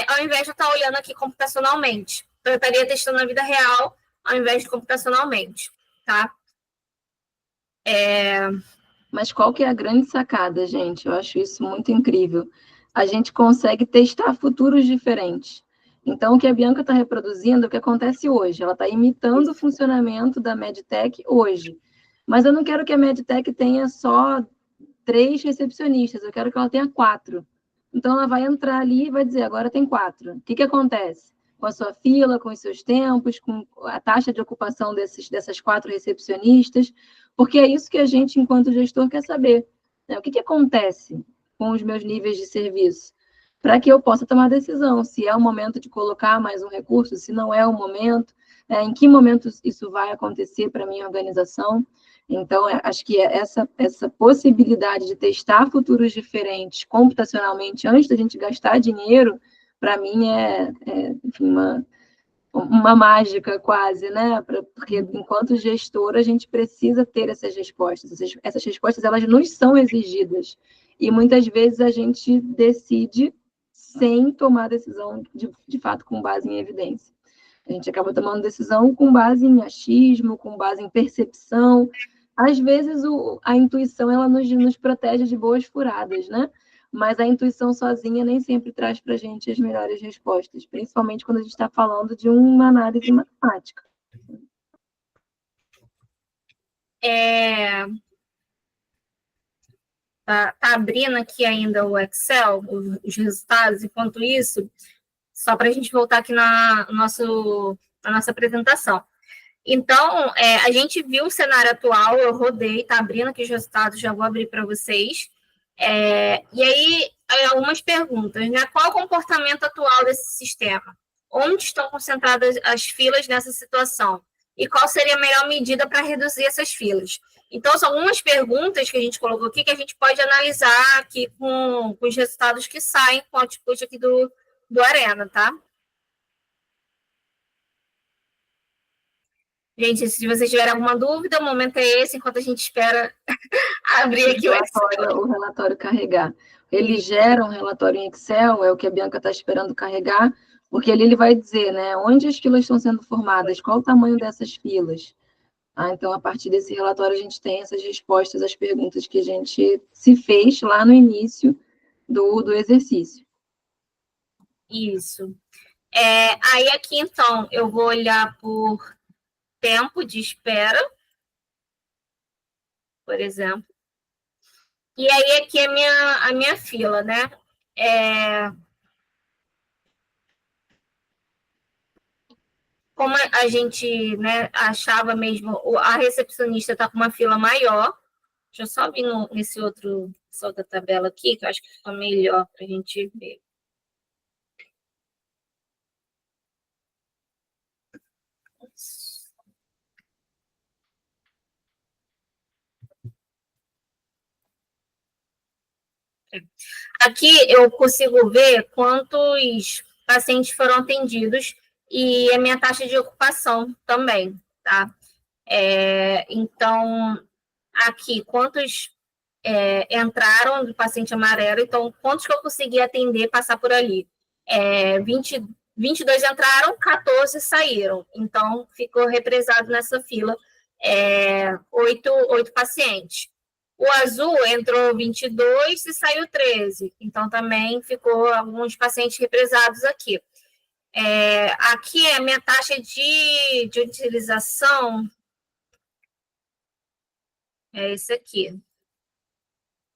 ao invés de eu estar olhando aqui computacionalmente. Então, eu estaria testando na vida real, ao invés de computacionalmente, tá? Mas qual que é a grande sacada, gente? Eu acho isso muito incrível. A gente consegue testar futuros diferentes. Então, o que a Bianca está reproduzindo é o que acontece hoje. Ela está imitando o funcionamento da Medtech hoje. Mas eu não quero que a Medtech tenha só 3 recepcionistas, eu quero que ela tenha 4. Então, ela vai entrar ali e vai dizer, agora tem 4. O que acontece? Com a sua fila, com os seus tempos, com a taxa de ocupação dessas 4 recepcionistas, porque é isso que a gente, enquanto gestor, quer saber. Né? O que acontece com os meus níveis de serviço? Para que eu possa tomar decisão, se é o momento de colocar mais um recurso, se não é o momento, em que momento isso vai acontecer para a minha organização. Então, acho que essa possibilidade de testar futuros diferentes computacionalmente antes da gente gastar dinheiro, para mim enfim, uma mágica quase, né? Porque enquanto gestor a gente precisa ter essas respostas. Essas respostas elas nos são exigidas e muitas vezes a gente decide sem tomar decisão de fato com base em evidência. A gente acaba tomando decisão com base em achismo, com base em percepção. Às vezes a intuição ela nos protege de boas furadas, né? Mas a intuição sozinha nem sempre traz para a gente as melhores respostas, principalmente quando a gente está falando de uma análise matemática. Tá abrindo aqui ainda o Excel, os resultados, enquanto isso, só para a gente voltar aqui na nossa apresentação. Então, a gente viu o cenário atual, eu rodei, tá abrindo aqui os resultados, já vou abrir para vocês. E aí, algumas perguntas, né? Qual o comportamento atual desse sistema? Onde estão concentradas as filas nessa situação? E qual seria a melhor medida para reduzir essas filas? Então, são algumas perguntas que a gente colocou aqui que a gente pode analisar aqui com os resultados que saem com o output aqui do Arena, tá? Gente, se vocês tiverem alguma dúvida, o momento é esse, enquanto a gente espera abrir aqui o relatório carregar. Ele gera um relatório em Excel, é o que a Bianca está esperando carregar, porque ali ele vai dizer, né, onde as filas estão sendo formadas, qual o tamanho dessas filas. Então, a partir desse relatório, a gente tem essas respostas às perguntas que a gente se fez lá no início do exercício. Isso. Aí aqui, então, eu vou olhar por tempo de espera, por exemplo. E aí aqui é a minha fila, né? Como a gente, né, achava mesmo, a recepcionista está com uma fila maior. Deixa eu só vir nessa outra tabela aqui, que eu acho que fica melhor para a gente ver. Aqui eu consigo ver quantos pacientes foram atendidos e a minha taxa de ocupação também, tá? Então, aqui, quantos entraram do paciente amarelo, então, quantos que eu consegui atender, passar por ali? 22 entraram, 14 saíram, então, ficou represado nessa fila 8 pacientes. O azul entrou 22 e saiu 13, então também ficou alguns pacientes represados aqui. Aqui é a minha taxa de utilização, é esse aqui.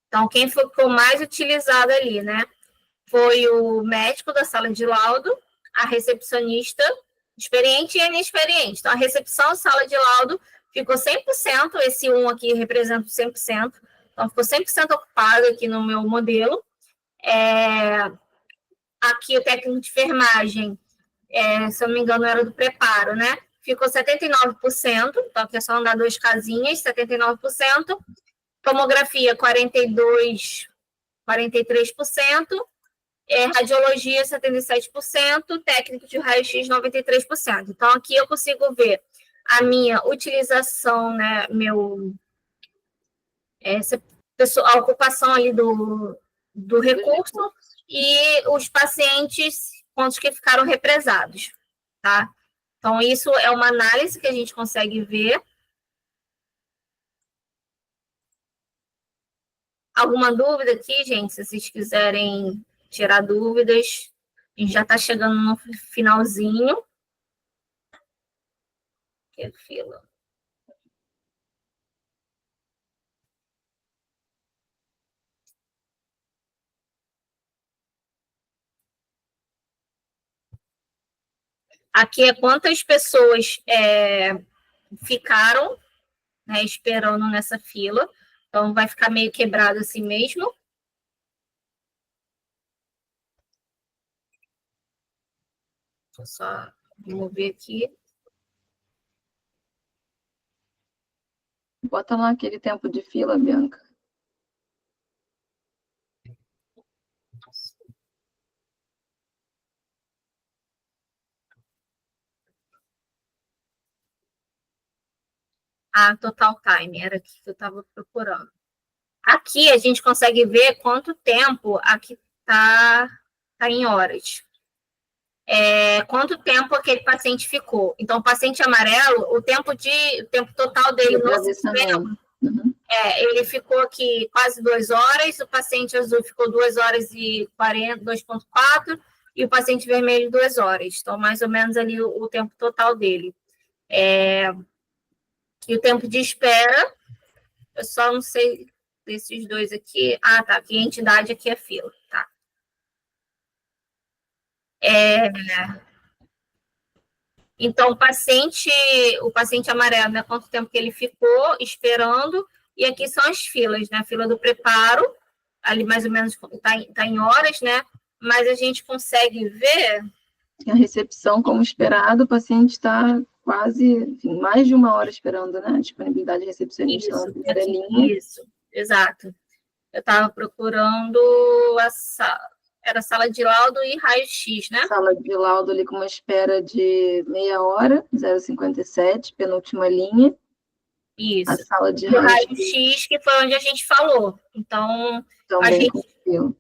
Então, quem ficou mais utilizado ali, né? Foi o médico da sala de laudo, a recepcionista, experiente e inexperiente. Então, a recepção, sala de laudo, ficou 100%, esse 1 aqui representa 100%, então ficou 100% ocupado aqui no meu modelo. Aqui o técnico de enfermagem, se eu não me engano, era do preparo, né? Ficou 79%, então aqui é só andar 2 casinhas, 79%. Tomografia, 43%. Radiologia, 77%. Técnico de raio-x, 93%. Então, aqui eu consigo ver a minha utilização, né, a ocupação ali do recurso e os pacientes, quantos que ficaram represados, tá? Então, isso é uma análise que a gente consegue ver. Alguma dúvida aqui, gente? Se vocês quiserem tirar dúvidas, a gente já está chegando no finalzinho. Que fila. Aqui é quantas pessoas ficaram, né, esperando nessa fila. Então, vai ficar meio quebrado assim mesmo. Deixa eu só remover aqui. Bota lá aquele tempo de fila, Bianca. Total time, era aqui que eu estava procurando. Aqui a gente consegue ver quanto tempo aqui está em horas. Quanto tempo aquele paciente ficou. Então, o paciente amarelo, o tempo total dele no sistema, ele ficou aqui quase 2 horas, o paciente azul ficou 2 horas e 40, 2,4, e o paciente vermelho 2 horas. Então, mais ou menos ali o tempo total dele. E o tempo de espera, eu só não sei desses dois aqui. Tá, aqui a entidade, aqui é fila, tá. Então, o paciente amarelo, né, quanto tempo que ele ficou esperando, e aqui são as filas, né, a fila do preparo, ali mais ou menos tá em horas, né, mas a gente consegue ver... A recepção, como esperado, o paciente está quase, enfim, mais de 1 hora esperando, né, a disponibilidade recepcionista. Isso, exato. Eu estava procurando a sala. Era sala de laudo e raio-x, né? Sala de laudo ali com uma espera de meia hora, 0,57, penúltima linha. Isso. A sala de E o raio-x raio-x, que foi onde a gente falou. Então, a também gente... com fila.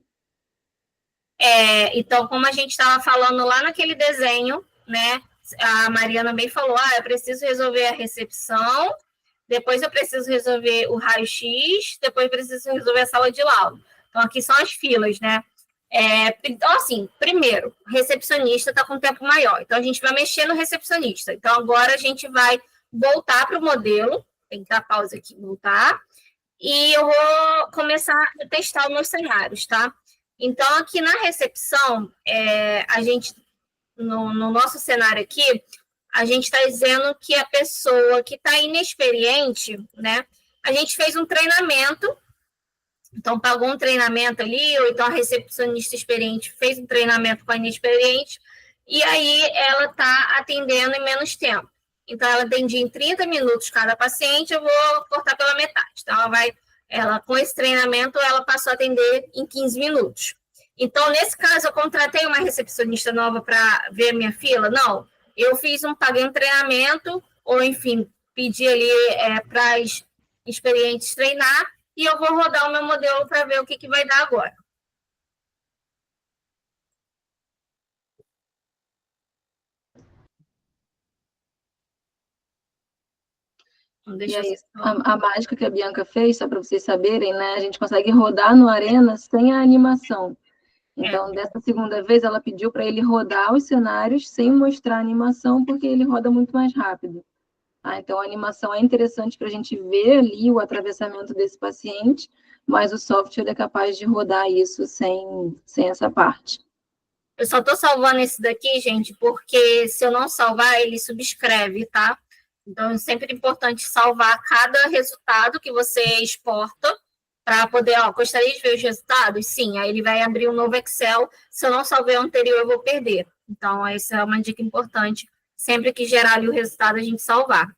Então, como a gente estava falando lá naquele desenho, né? A Mariana bem falou, eu preciso resolver a recepção, depois eu preciso resolver o raio-x, depois eu preciso resolver a sala de laudo. Então, aqui são as filas, né? Então, assim, primeiro, o recepcionista está com tempo maior, então a gente vai mexer no recepcionista. Então, agora a gente vai voltar para o modelo, tem que dar pausa aqui, voltar, e eu vou começar a testar os meus cenários, tá? Então, aqui na recepção, a gente, no nosso cenário aqui, a gente está dizendo que a pessoa que está inexperiente, né? A gente fez um treinamento, então pagou um treinamento ali, ou então a recepcionista experiente fez um treinamento com a inexperiente, e aí ela está atendendo em menos tempo. Então, ela atendia em 30 minutos cada paciente, eu vou cortar pela metade. Então, ela com esse treinamento, ela passou a atender em 15 minutos. Então, nesse caso, eu contratei uma recepcionista nova para ver a minha fila? Não. Eu paguei um treinamento, ou enfim, pedi ali para as experientes treinar, e eu vou rodar o meu modelo para ver o que vai dar agora. E aí, a mágica que a Bianca fez, só para vocês saberem, né? A gente consegue rodar no Arena sem a animação. Então, dessa segunda vez, ela pediu para ele rodar os cenários sem mostrar a animação, porque ele roda muito mais rápido. Então, a animação é interessante para a gente ver ali o atravessamento desse paciente, mas o software é capaz de rodar isso sem essa parte. Eu só estou salvando esse daqui, gente, porque se eu não salvar, ele subscreve, tá? Então, é sempre importante salvar cada resultado que você exporta para poder, gostaria de ver os resultados? Sim, aí ele vai abrir um novo Excel. Se eu não salvei o anterior, eu vou perder. Então, essa é uma dica importante. Sempre que gerar ali o resultado, a gente salvar.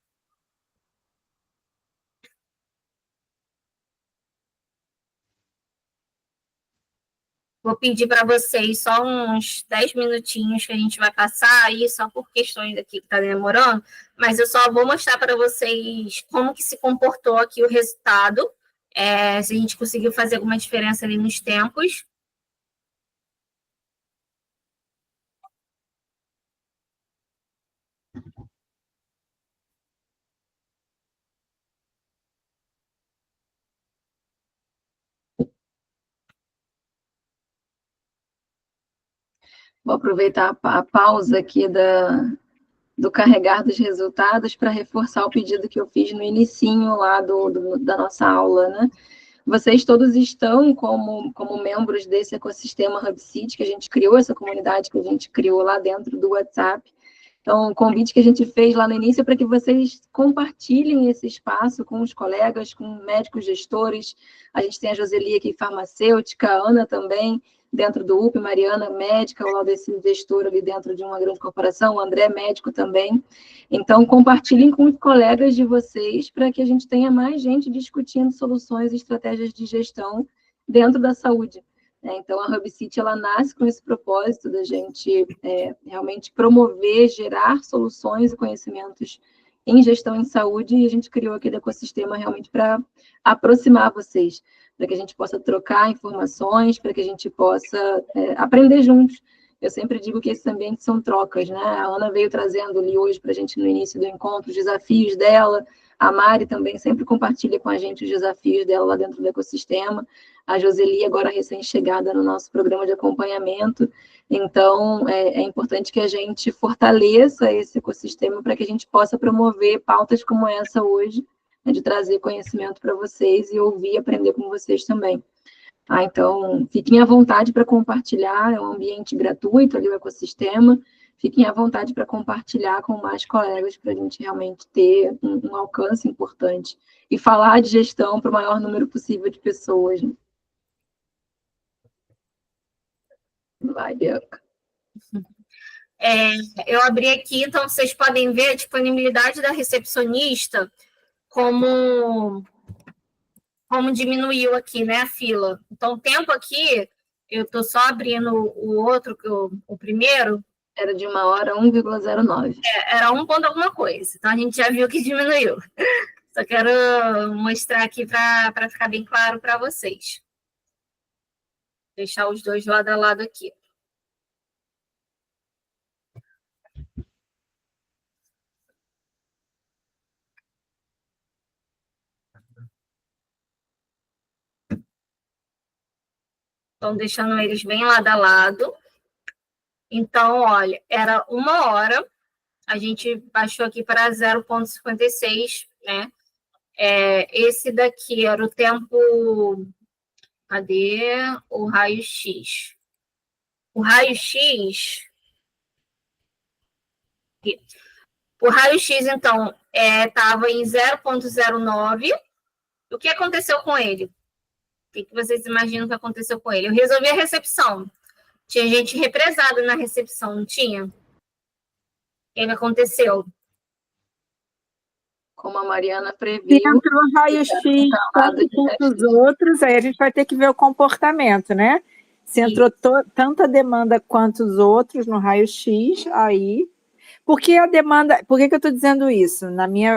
Vou pedir para vocês só uns 10 minutinhos que a gente vai passar aí, só por questões aqui que está demorando, mas eu só vou mostrar para vocês como que se comportou aqui o resultado, se a gente conseguiu fazer alguma diferença ali nos tempos. Vou aproveitar a pausa aqui do carregar dos resultados para reforçar o pedido que eu fiz no inicinho lá da nossa aula, né? Vocês todos estão como membros desse ecossistema HubCity, que a gente criou, essa comunidade que a gente criou lá dentro do WhatsApp. Então, o convite que a gente fez lá no início é para que vocês compartilhem esse espaço com os colegas, com médicos gestores. A gente tem a Joseli aqui, farmacêutica, a Ana também, dentro do UP, Mariana, médica, o Laudeci, gestor ali dentro de uma grande corporação, o André, médico também. Então, compartilhem com os colegas de vocês para que a gente tenha mais gente discutindo soluções e estratégias de gestão dentro da saúde. Então, a HubCity, ela nasce com esse propósito da gente realmente promover, gerar soluções e conhecimentos em gestão em saúde, e a gente criou aquele ecossistema realmente para aproximar vocês, para que a gente possa trocar informações, para que a gente possa aprender juntos. Eu sempre digo que esses ambientes são trocas, né? A Ana veio trazendo ali hoje para a gente no início do encontro os desafios dela, a Mari também sempre compartilha com a gente os desafios dela lá dentro do ecossistema, a Joseli agora recém-chegada no nosso programa de acompanhamento. Então, é importante que a gente fortaleça esse ecossistema para que a gente possa promover pautas como essa hoje, né, de trazer conhecimento para vocês e ouvir e aprender com vocês também. Então, fiquem à vontade para compartilhar, é um ambiente gratuito ali o ecossistema, fiquem à vontade para compartilhar com mais colegas para a gente realmente ter um alcance importante e falar de gestão para o maior número possível de pessoas. Vai, Bianca. Eu abri aqui, então vocês podem ver a disponibilidade da recepcionista, como diminuiu aqui, né, a fila. Então, o tempo aqui Eu estou só abrindo o outro, o primeiro. Era de 1 hora 1,09. Era 1 ponto alguma coisa. Então, a gente já viu que diminuiu. Só quero mostrar aqui para ficar bem claro para vocês. Deixar os dois lado a lado aqui. Então, deixando eles bem lado a lado. Então, olha, era 1 hora, a gente baixou aqui para 0,56, né? Esse daqui era o tempo... Cadê o raio-x? O raio-x... O raio-x, então, estava em 0,09. O que aconteceu com ele? O que vocês imaginam que aconteceu com ele? Eu resolvi a recepção. Tinha gente represada na recepção, não tinha? O que aconteceu? Como a Mariana Se previu. entrou raio-x tanto quanto os outros, aí a gente vai ter que ver o comportamento, né? Se entrou tanta demanda quanto os outros no raio-x, aí... Porque a demanda... Por que eu estou dizendo isso?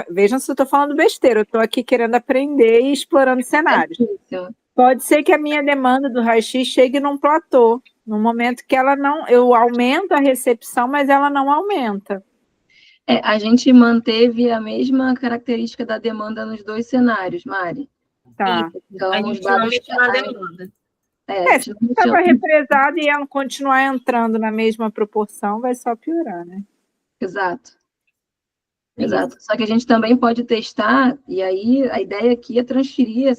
Vejam se eu estou falando besteira, eu estou aqui querendo aprender e explorando cenários. Pode ser que a minha demanda do raio-x chegue num platô, no momento que ela não... Eu aumento a recepção, mas ela não aumenta. A gente manteve a mesma característica da demanda nos 2 cenários, Mari. Tá. Então, a gente não mexeu na demanda. Se estava represado e ela continuar entrando na mesma proporção, vai só piorar, né? Exato. Só que a gente também pode testar, e aí a ideia aqui é transferir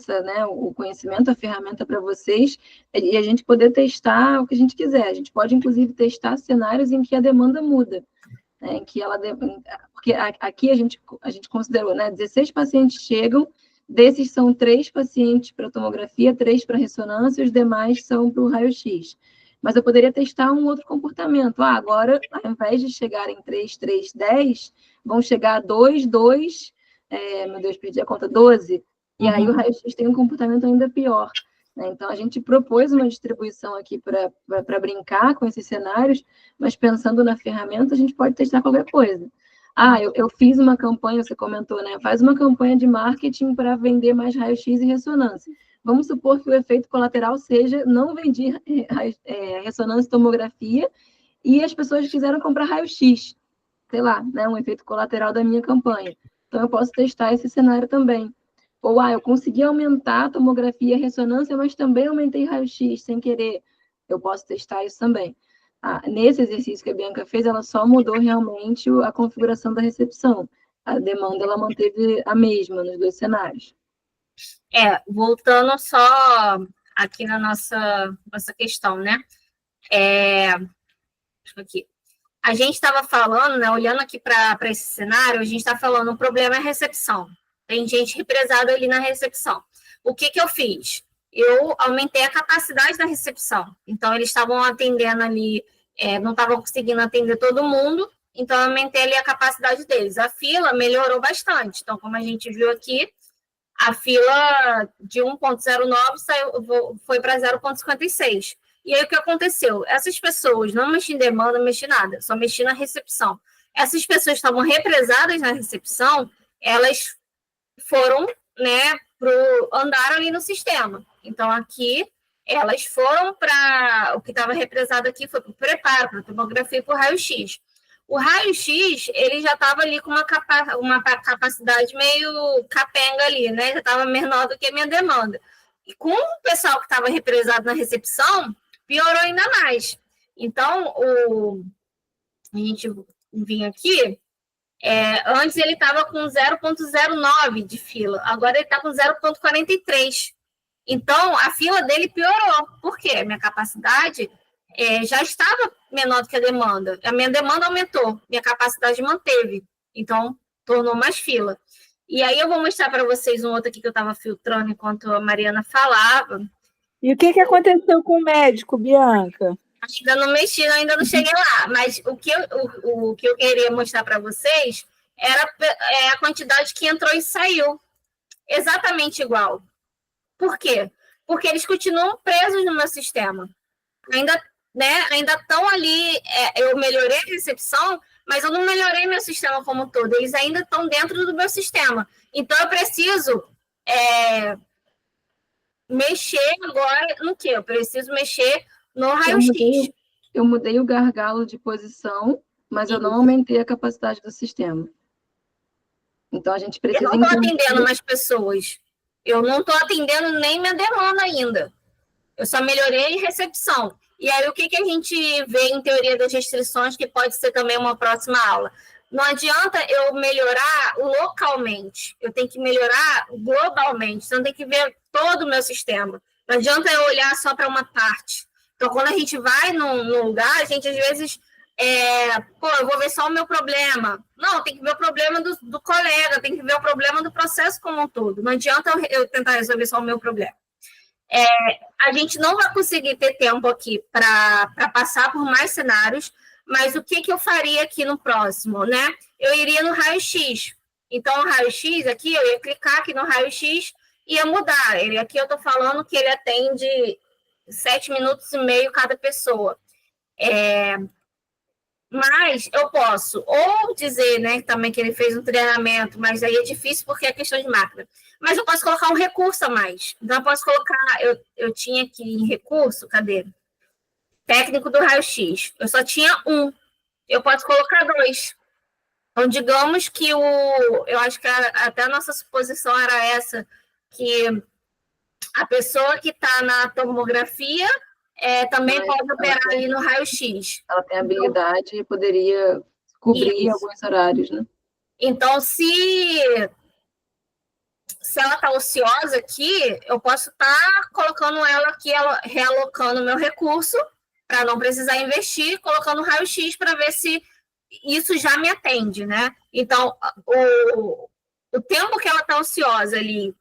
o conhecimento, a ferramenta para vocês, e a gente poder testar o que a gente quiser. A gente pode, inclusive, testar cenários em que a demanda muda. Em que porque aqui a gente considerou, 16 pacientes chegam, desses são 3 pacientes para tomografia, 3 para ressonância, e os demais são para o raio-x. Mas eu poderia testar um outro comportamento. Agora, ao invés de chegarem 3, 3, 10, vão chegar 2, 2, meu Deus, perdi a conta, 12, e aí o raio-x tem um comportamento ainda pior. Então, a gente propôs uma distribuição aqui para brincar com esses cenários, mas pensando na ferramenta, a gente pode testar qualquer coisa. Eu fiz uma campanha, você comentou, né? Faz uma campanha de marketing para vender mais raio-x e ressonância. Vamos supor que o efeito colateral seja não vendi ressonância e tomografia e as pessoas quiseram comprar raio-x, sei lá, um efeito colateral da minha campanha. Então, eu posso testar esse cenário também. Ou, eu consegui aumentar a tomografia e a ressonância, mas também aumentei raio-x sem querer. Eu posso testar isso também. Nesse exercício que a Bianca fez, ela só mudou realmente a configuração da recepção. A demanda, ela manteve a mesma nos 2 cenários. Voltando só aqui na nossa questão, né? Aqui. A gente estava falando, né? Olhando aqui para esse cenário, a gente está falando, o problema é a recepção. Tem gente represada ali na recepção. O que eu fiz? Eu aumentei a capacidade da recepção. Então, eles estavam atendendo ali, não estavam conseguindo atender todo mundo, então eu aumentei ali a capacidade deles. A fila melhorou bastante. Então, como a gente viu aqui, a fila de 1,09 foi para 0,56. E aí, o que aconteceu? Essas pessoas não mexiam em demanda, não mexiam em nada, só mexiam na recepção. Essas pessoas estavam represadas na recepção, elas foram, andar ali no sistema. Então, aqui, elas foram para... O que estava represado aqui foi para o preparo, para a tomografia e para o raio-x. O raio-x, ele já estava ali com uma capacidade meio capenga ali, né? Já estava menor do que a minha demanda. E com o pessoal que estava represado na recepção, piorou ainda mais. Então, a gente vinha aqui, antes ele estava com 0,09 de fila, agora ele está com 0,43. Então, a fila dele piorou. Por quê? Minha capacidade já estava menor do que a demanda. A minha demanda aumentou, minha capacidade manteve. Então, tornou mais fila. E aí eu vou mostrar para vocês um outro aqui que eu estava filtrando enquanto a Mariana falava. E o que aconteceu com o médico, Bianca? Ainda não mexi, ainda não cheguei lá. Mas o que eu queria mostrar para vocês era a quantidade que entrou e saiu. Exatamente igual. Por quê? Porque eles continuam presos no meu sistema. ainda estão ali, eu melhorei a recepção, mas eu não melhorei meu sistema como um todo, eles ainda estão dentro do meu sistema. Então, eu preciso mexer agora no quê? Eu preciso mexer no raio-x. Eu mudei o gargalo de posição, mas eu não aumentei a capacidade do sistema. Então, a gente precisa... Eu não estou atendendo mais pessoas. Eu não estou atendendo nem minha demanda ainda. Eu só melhorei a recepção. E aí, o que a gente vê em teoria das restrições, que pode ser também uma próxima aula? Não adianta eu melhorar localmente. Eu tenho que melhorar globalmente. Então, eu tenho que ver todo o meu sistema. Não adianta eu olhar só para uma parte. Então, quando a gente vai num lugar, a gente, às vezes... eu vou ver só o meu problema. Não, tem que ver o problema do colega, tem que ver o problema do processo como um todo. Não adianta eu tentar resolver só o meu problema. A gente não vai conseguir ter tempo aqui para passar por mais cenários, mas o que eu faria aqui no próximo, né? Eu iria no raio-x. Então, o raio-x aqui, eu ia clicar aqui no raio-x e ia mudar. Aqui eu estou falando que ele atende 7 minutos e meio cada pessoa. Mas eu posso ou dizer, né, também que ele fez um treinamento, mas aí é difícil porque é questão de máquina. Mas eu posso colocar um recurso a mais. Então, eu posso colocar... Eu tinha aqui em recurso, cadê? Técnico do raio-x. Eu só tinha um. Eu posso colocar 2. Então, digamos que eu acho que até a nossa suposição era essa, que a pessoa que está na tomografia também pode operar ali no raio-x. Ela tem habilidade e poderia cobrir alguns horários, né? Então, se ela está ociosa aqui, eu posso estar colocando ela aqui, realocando o meu recurso, para não precisar investir, colocando raio-x para ver se isso já me atende, né? Então, o tempo que ela está ociosa ali,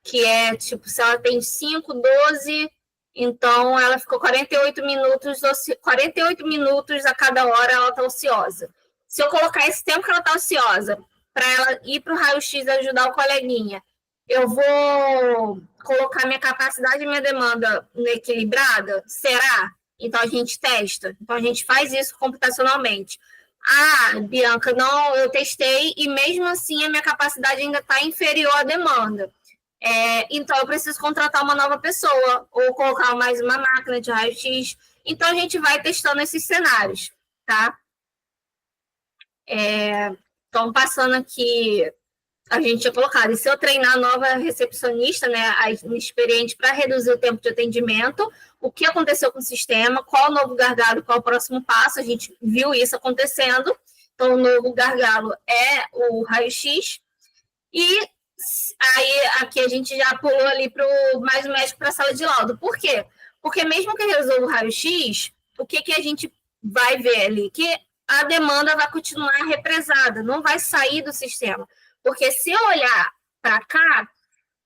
que é, tipo, se ela tem 5, 12, então ela ficou 48 minutos a cada hora ela está ociosa. Se eu colocar esse tempo que ela está ociosa para ela ir para o raio-x e ajudar o coleguinha, eu vou colocar minha capacidade e minha demanda equilibrada? Será? Então, a gente testa. Então, a gente faz isso computacionalmente. Bianca, não, eu testei e mesmo assim a minha capacidade ainda está inferior à demanda. Então, eu preciso contratar uma nova pessoa ou colocar mais uma máquina de raio-x. Então, a gente vai testando esses cenários, tá? Então, passando aqui, a gente tinha colocado, e se eu treinar a nova recepcionista, né, a inexperiente, para reduzir o tempo de atendimento, o que aconteceu com o sistema, qual o novo gargalo, qual o próximo passo, a gente viu isso acontecendo. Então, o novo gargalo é o raio-x. E aí, aqui a gente já pulou ali para mais o médico para a sala de laudo. Por quê? Porque mesmo que resolva o raio-x, o que a gente vai ver ali? Que a demanda vai continuar represada, não vai sair do sistema. Porque se eu olhar para cá,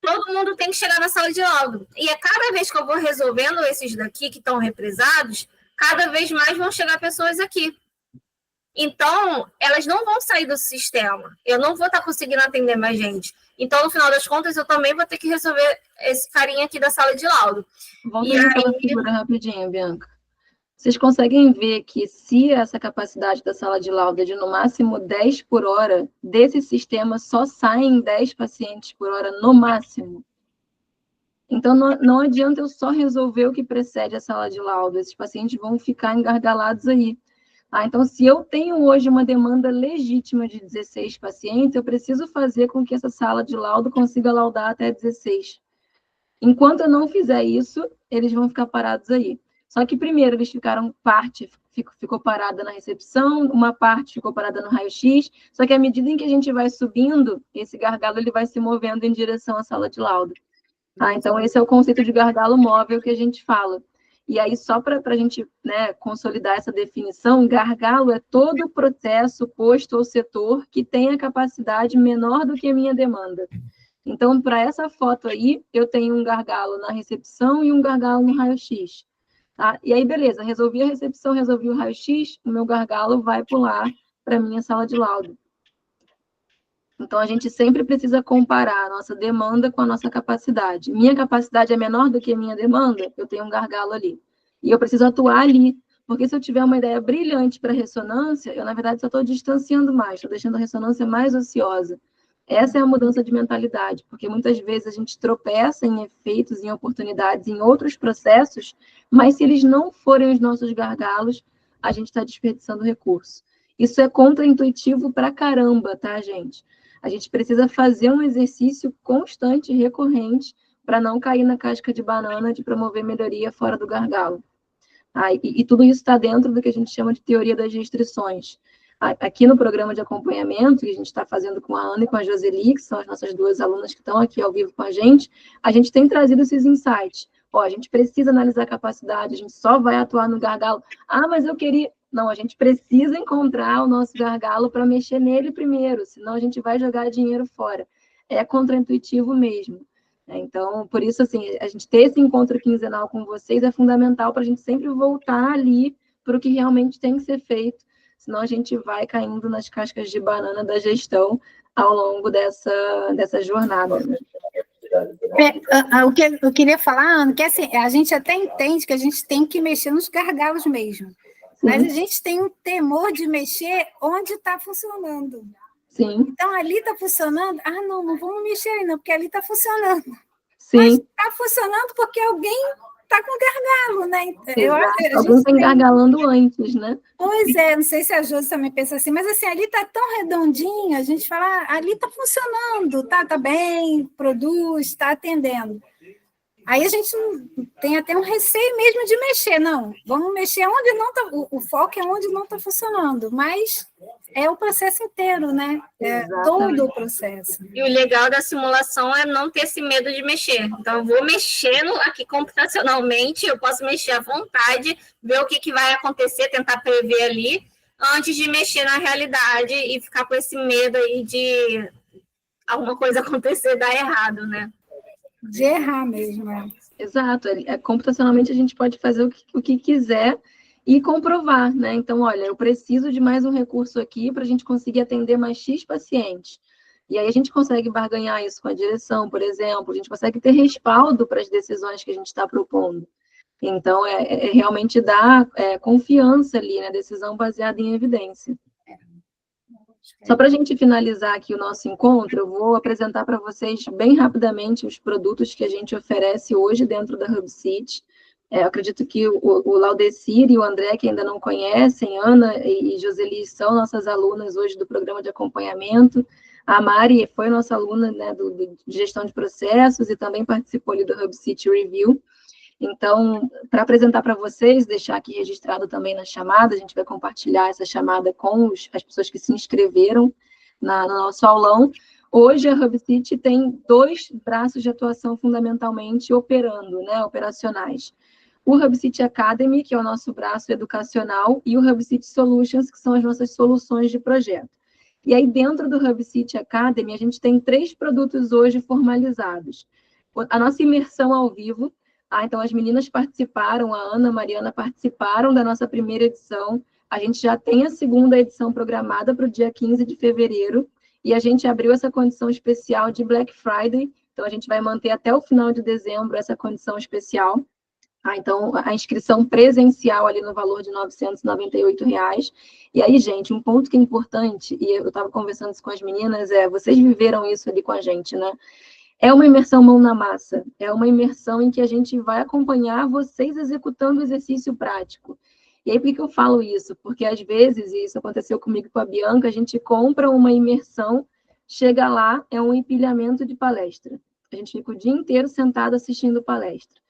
todo mundo tem que chegar na sala de laudo. E cada vez que eu vou resolvendo esses daqui que estão represados, cada vez mais vão chegar pessoas aqui. Então, elas não vão sair do sistema. Eu não vou estar conseguindo atender mais gente. Então, no final das contas, eu também vou ter que resolver esse carinha aqui da sala de laudo. Vamos ver aquela figura rapidinho, Bianca. Vocês conseguem ver que se essa capacidade da sala de laudo é de no máximo 10 por hora, desse sistema só saem 10 pacientes por hora no máximo? Então, não adianta eu só resolver o que precede a sala de laudo. Esses pacientes vão ficar engargalados aí. Então, se eu tenho hoje uma demanda legítima de 16 pacientes, eu preciso fazer com que essa sala de laudo consiga laudar até 16. Enquanto eu não fizer isso, eles vão ficar parados aí. Só que primeiro eles ficaram, parte ficou parada na recepção, uma parte ficou parada no raio-x, só que à medida em que a gente vai subindo, esse gargalo ele vai se movendo em direção à sala de laudo. Então, esse é o conceito de gargalo móvel que a gente fala. E aí, só para a gente, né, consolidar essa definição, gargalo é todo o processo, posto ou setor que tem a capacidade menor do que a minha demanda. Então, para essa foto aí, eu tenho um gargalo na recepção e um gargalo no raio-x. Tá? E aí, beleza, resolvi a recepção, resolvi o raio-x, o meu gargalo vai pular para a minha sala de laudo. Então, a gente sempre precisa comparar a nossa demanda com a nossa capacidade. Minha capacidade é menor do que a minha demanda, eu tenho um gargalo ali. E eu preciso atuar ali, porque se eu tiver uma ideia brilhante para ressonância, eu, na verdade, só estou distanciando mais, estou deixando a ressonância mais ociosa. Essa é a mudança de mentalidade, porque muitas vezes a gente tropeça em efeitos, em oportunidades, em outros processos, mas se eles não forem os nossos gargalos, a gente está desperdiçando recurso. Isso é contraintuitivo pra caramba, tá, gente? A gente precisa fazer um exercício constante e recorrente para não cair na casca de banana de promover melhoria fora do gargalo. E tudo isso está dentro do que a gente chama de teoria das restrições. Aqui no programa de acompanhamento, que a gente está fazendo com a Ana e com a Joseli, que são as nossas duas alunas que estão aqui ao vivo com a gente tem trazido esses insights. A gente precisa analisar a capacidade, a gente só vai atuar no gargalo. Mas eu queria... Não, a gente precisa encontrar o nosso gargalo para mexer nele primeiro, senão a gente vai jogar dinheiro fora. É contraintuitivo mesmo. Então, por isso, assim, a gente ter esse encontro quinzenal com vocês é fundamental para a gente sempre voltar ali para o que realmente tem que ser feito, senão a gente vai caindo nas cascas de banana da gestão ao longo dessa jornada. Né? O que eu queria falar, Ana, que assim, a gente até entende que a gente tem que mexer nos gargalos mesmo. Sim. Mas a gente tem um temor de mexer onde está funcionando. Sim. Então, ali está funcionando. Não vamos mexer aí, não, porque ali está funcionando. Sim. Mas está funcionando porque alguém está com gargalo, né? Alguém está engargalando antes, né? Pois é, não sei se a Josi também pensa assim, mas assim, ali está tão redondinho, a gente fala, ali está funcionando, tá bem, produz, está atendendo. Aí a gente tem até um receio mesmo de mexer, não. Vamos mexer onde não está, o foco é onde não está funcionando, mas é o processo inteiro, né? É todo o processo. E o legal da simulação é não ter esse medo de mexer. Então, eu vou mexendo aqui computacionalmente, eu posso mexer à vontade, ver o que vai acontecer, tentar prever ali, antes de mexer na realidade e ficar com esse medo aí de alguma coisa acontecer, dar errado, né? De errar mesmo, né? Exato. Computacionalmente a gente pode fazer o que quiser e comprovar, né? Então, olha, eu preciso de mais um recurso aqui para a gente conseguir atender mais X pacientes. E aí a gente consegue barganhar isso com a direção, por exemplo, a gente consegue ter respaldo para as decisões que a gente está propondo. Então, é realmente dar confiança ali, né? Decisão baseada em evidência. Só para a gente finalizar aqui o nosso encontro, eu vou apresentar para vocês bem rapidamente os produtos que a gente oferece hoje dentro da HubSeat. Eu acredito que o Laudecir e o André, que ainda não conhecem, Ana e Joseli são nossas alunas hoje do programa de acompanhamento. A Mari foi nossa aluna, né, de gestão de processos e também participou ali do HubSeat Review. Então, para apresentar para vocês, deixar aqui registrado também na chamada, a gente vai compartilhar essa chamada com as pessoas que se inscreveram no nosso aulão. Hoje, a HubSeat tem 2 braços de atuação fundamentalmente operando, né, operacionais. O HubSeat Academy, que é o nosso braço educacional, e o HubSeat Solutions, que são as nossas soluções de projeto. E aí, dentro do HubSeat Academy, a gente tem 3 produtos hoje formalizados. A nossa imersão ao vivo. Então, as meninas participaram, a Ana e a Mariana participaram da nossa primeira edição. A gente já tem a segunda edição programada para o dia 15 de fevereiro. E a gente abriu essa condição especial de Black Friday. Então, a gente vai manter até o final de dezembro essa condição especial. Então, a inscrição presencial ali no valor de R$ 998. E aí, gente, um ponto que é importante, e eu estava conversando isso com as meninas, vocês viveram isso ali com a gente, né? É uma imersão mão na massa, é uma imersão em que a gente vai acompanhar vocês executando o exercício prático. E aí, por que eu falo isso? Porque, às vezes, e isso aconteceu comigo com a Bianca, a gente compra uma imersão, chega lá, é um empilhamento de palestra. A gente fica o dia inteiro sentado assistindo palestra.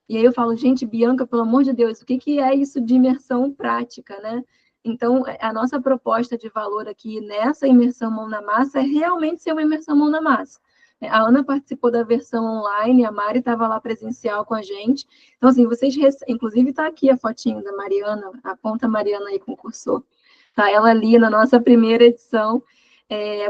E aí eu falo, gente, Bianca, pelo amor de Deus, o que é isso de imersão prática, né? Então, a nossa proposta de valor aqui nessa imersão mão na massa é realmente ser uma imersão mão na massa. A Ana participou da versão online, a Mari estava lá presencial com a gente. Então, assim, vocês... Inclusive, está aqui a fotinho da Mariana, aponta a Mariana aí com o cursor. Tá ela ali na nossa primeira edição.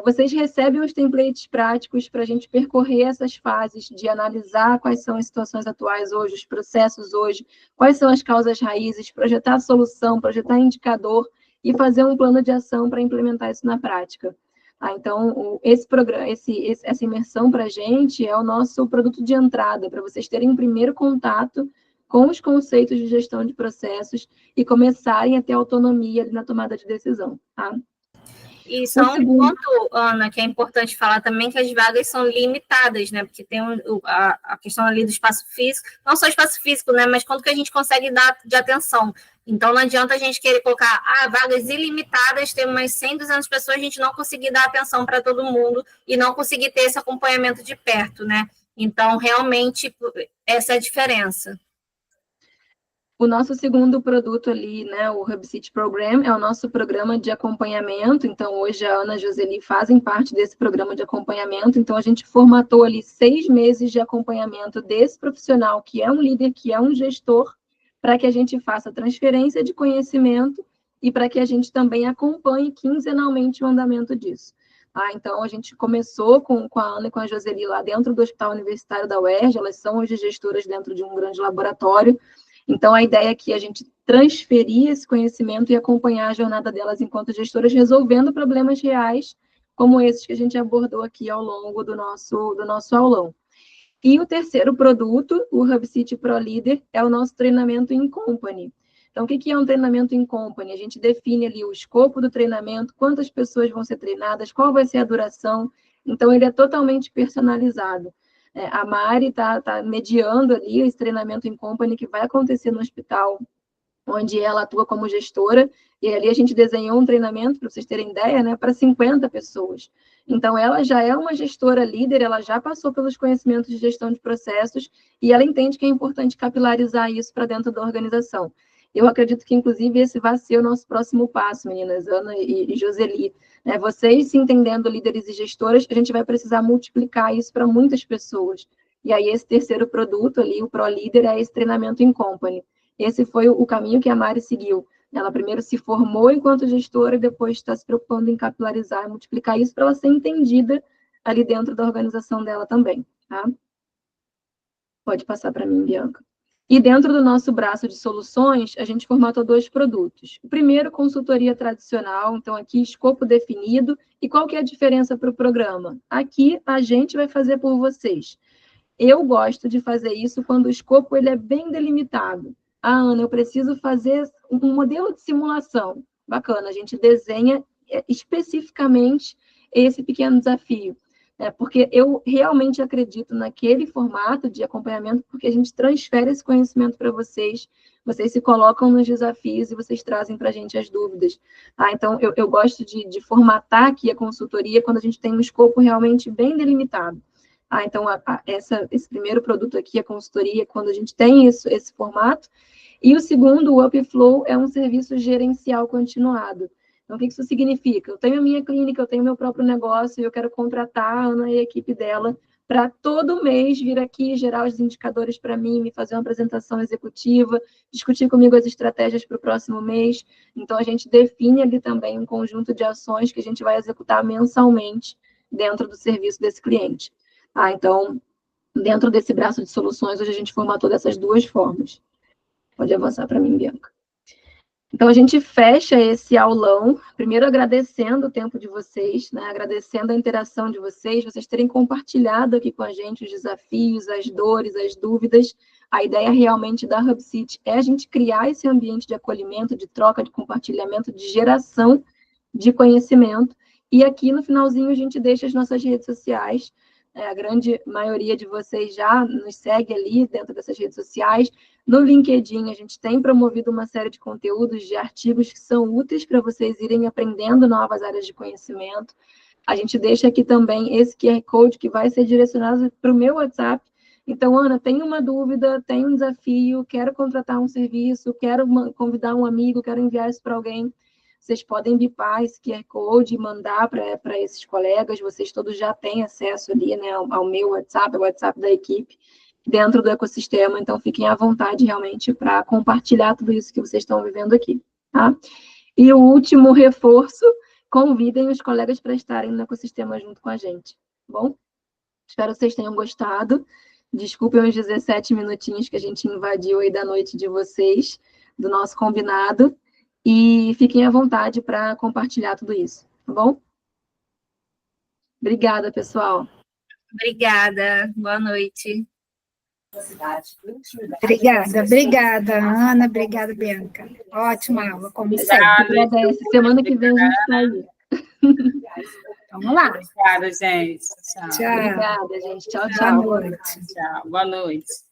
Vocês recebem os templates práticos para a gente percorrer essas fases de analisar quais são as situações atuais hoje, os processos hoje, quais são as causas raízes, projetar a solução, projetar indicador e fazer um plano de ação para implementar isso na prática. Então, esse programa, essa imersão para a gente é o nosso produto de entrada, para vocês terem um primeiro contato com os conceitos de gestão de processos e começarem a ter autonomia ali na tomada de decisão, tá? E só um ponto, Ana, que é importante falar também, que as vagas são limitadas, né? Porque tem a questão ali do espaço físico, não só espaço físico, né? Mas quanto que a gente consegue dar de atenção. Então, não adianta a gente querer colocar vagas ilimitadas, ter umas 100, 200 pessoas, a gente não conseguir dar atenção para todo mundo e não conseguir ter esse acompanhamento de perto, né? Então, realmente, essa é a diferença. O nosso segundo produto ali, né, o HubSeat Program, é o nosso programa de acompanhamento. Então, hoje a Ana e a Joseli fazem parte desse programa de acompanhamento. Então, a gente formatou ali 6 meses de acompanhamento desse profissional, que é um líder, que é um gestor, para que a gente faça transferência de conhecimento e para que a gente também acompanhe quinzenalmente o andamento disso. Então, a gente começou com a Ana e com a Joseli lá dentro do Hospital Universitário da UERJ. Elas são hoje gestoras dentro de um grande laboratório. Então, a ideia é que a gente transferir esse conhecimento e acompanhar a jornada delas enquanto gestoras, resolvendo problemas reais, como esses que a gente abordou aqui ao longo do nosso aulão. E o terceiro produto, o HubSeat Pro Leader, é o nosso treinamento em company. Então, o que é um treinamento em company? A gente define ali o escopo do treinamento, quantas pessoas vão ser treinadas, qual vai ser a duração. Então, ele é totalmente personalizado. A Mari está mediando ali esse treinamento em company que vai acontecer no hospital, onde ela atua como gestora, e ali a gente desenhou um treinamento, para vocês terem ideia, né, para 50 pessoas. Então, ela já é uma gestora líder, ela já passou pelos conhecimentos de gestão de processos, e ela entende que é importante capilarizar isso para dentro da organização. Eu acredito que, inclusive, esse vai ser o nosso próximo passo, meninas, Ana e Joseli. Vocês se entendendo líderes e gestoras, a gente vai precisar multiplicar isso para muitas pessoas. E aí, esse terceiro produto ali, o Pro Líder, é esse treinamento em company. Esse foi o caminho que a Mari seguiu. Ela primeiro se formou enquanto gestora e depois está se preocupando em capilarizar e multiplicar isso para ela ser entendida ali dentro da organização dela também, tá? Pode passar para mim, Bianca. E dentro do nosso braço de soluções, a gente formatou 2 produtos. O primeiro, consultoria tradicional, então aqui escopo definido. E qual que é a diferença para o programa? Aqui a gente vai fazer por vocês. Eu gosto de fazer isso quando o escopo ele é bem delimitado. Ana, eu preciso fazer um modelo de simulação. Bacana, a gente desenha especificamente esse pequeno desafio. Porque eu realmente acredito naquele formato de acompanhamento, porque a gente transfere esse conhecimento para vocês, vocês se colocam nos desafios e vocês trazem para a gente as dúvidas. Então, eu gosto de formatar aqui a consultoria quando a gente tem um escopo realmente bem delimitado. Então, esse primeiro produto aqui, a consultoria, quando a gente tem esse formato. E o segundo, o Upflow, é um serviço gerencial continuado. Então, o que isso significa? Eu tenho a minha clínica, eu tenho o meu próprio negócio, e eu quero contratar a Ana e a equipe dela para todo mês vir aqui, gerar os indicadores para mim, me fazer uma apresentação executiva, discutir comigo as estratégias para o próximo mês. Então, a gente define ali também um conjunto de ações que a gente vai executar mensalmente dentro do serviço desse cliente. Então, dentro desse braço de soluções, hoje a gente formatou dessas 2 formas. Pode avançar para mim, Bianca. Então, a gente fecha esse aulão, primeiro agradecendo o tempo de vocês, agradecendo a interação de vocês terem compartilhado aqui com a gente os desafios, as dores, as dúvidas. A ideia realmente da HubSeat é a gente criar esse ambiente de acolhimento, de troca, de compartilhamento, de geração de conhecimento. E aqui no finalzinho a gente deixa as nossas redes sociais. A grande maioria de vocês já nos segue ali dentro dessas redes sociais. No LinkedIn, a gente tem promovido uma série de conteúdos, de artigos que são úteis para vocês irem aprendendo novas áreas de conhecimento. A gente deixa aqui também esse QR Code que vai ser direcionado para o meu WhatsApp. Então, Ana, tenho uma dúvida, tenho um desafio, quero contratar um serviço, quero convidar um amigo, quero enviar isso para alguém. Vocês podem bipar esse QR Code e mandar para esses colegas. Vocês todos já têm acesso ali, ao meu WhatsApp, ao WhatsApp da equipe, dentro do ecossistema. Então, fiquem à vontade, realmente, para compartilhar tudo isso que vocês estão vivendo aqui. Tá? E o último reforço, convidem os colegas para estarem no ecossistema junto com a gente. Tá bom? Espero que vocês tenham gostado. Desculpem os 17 minutinhos que a gente invadiu aí da noite de vocês, do nosso combinado. E fiquem à vontade para compartilhar tudo isso, tá bom? Obrigada, pessoal. Obrigada, boa noite. Obrigada, Ana, obrigada, Bianca. Ótima aula, como sempre. Agradece. Semana que vem a gente está aí. Vamos lá. Obrigada, gente. Tchau. Obrigada, gente. Tchau, Boa tchau. noite. Tchau. Boa noite.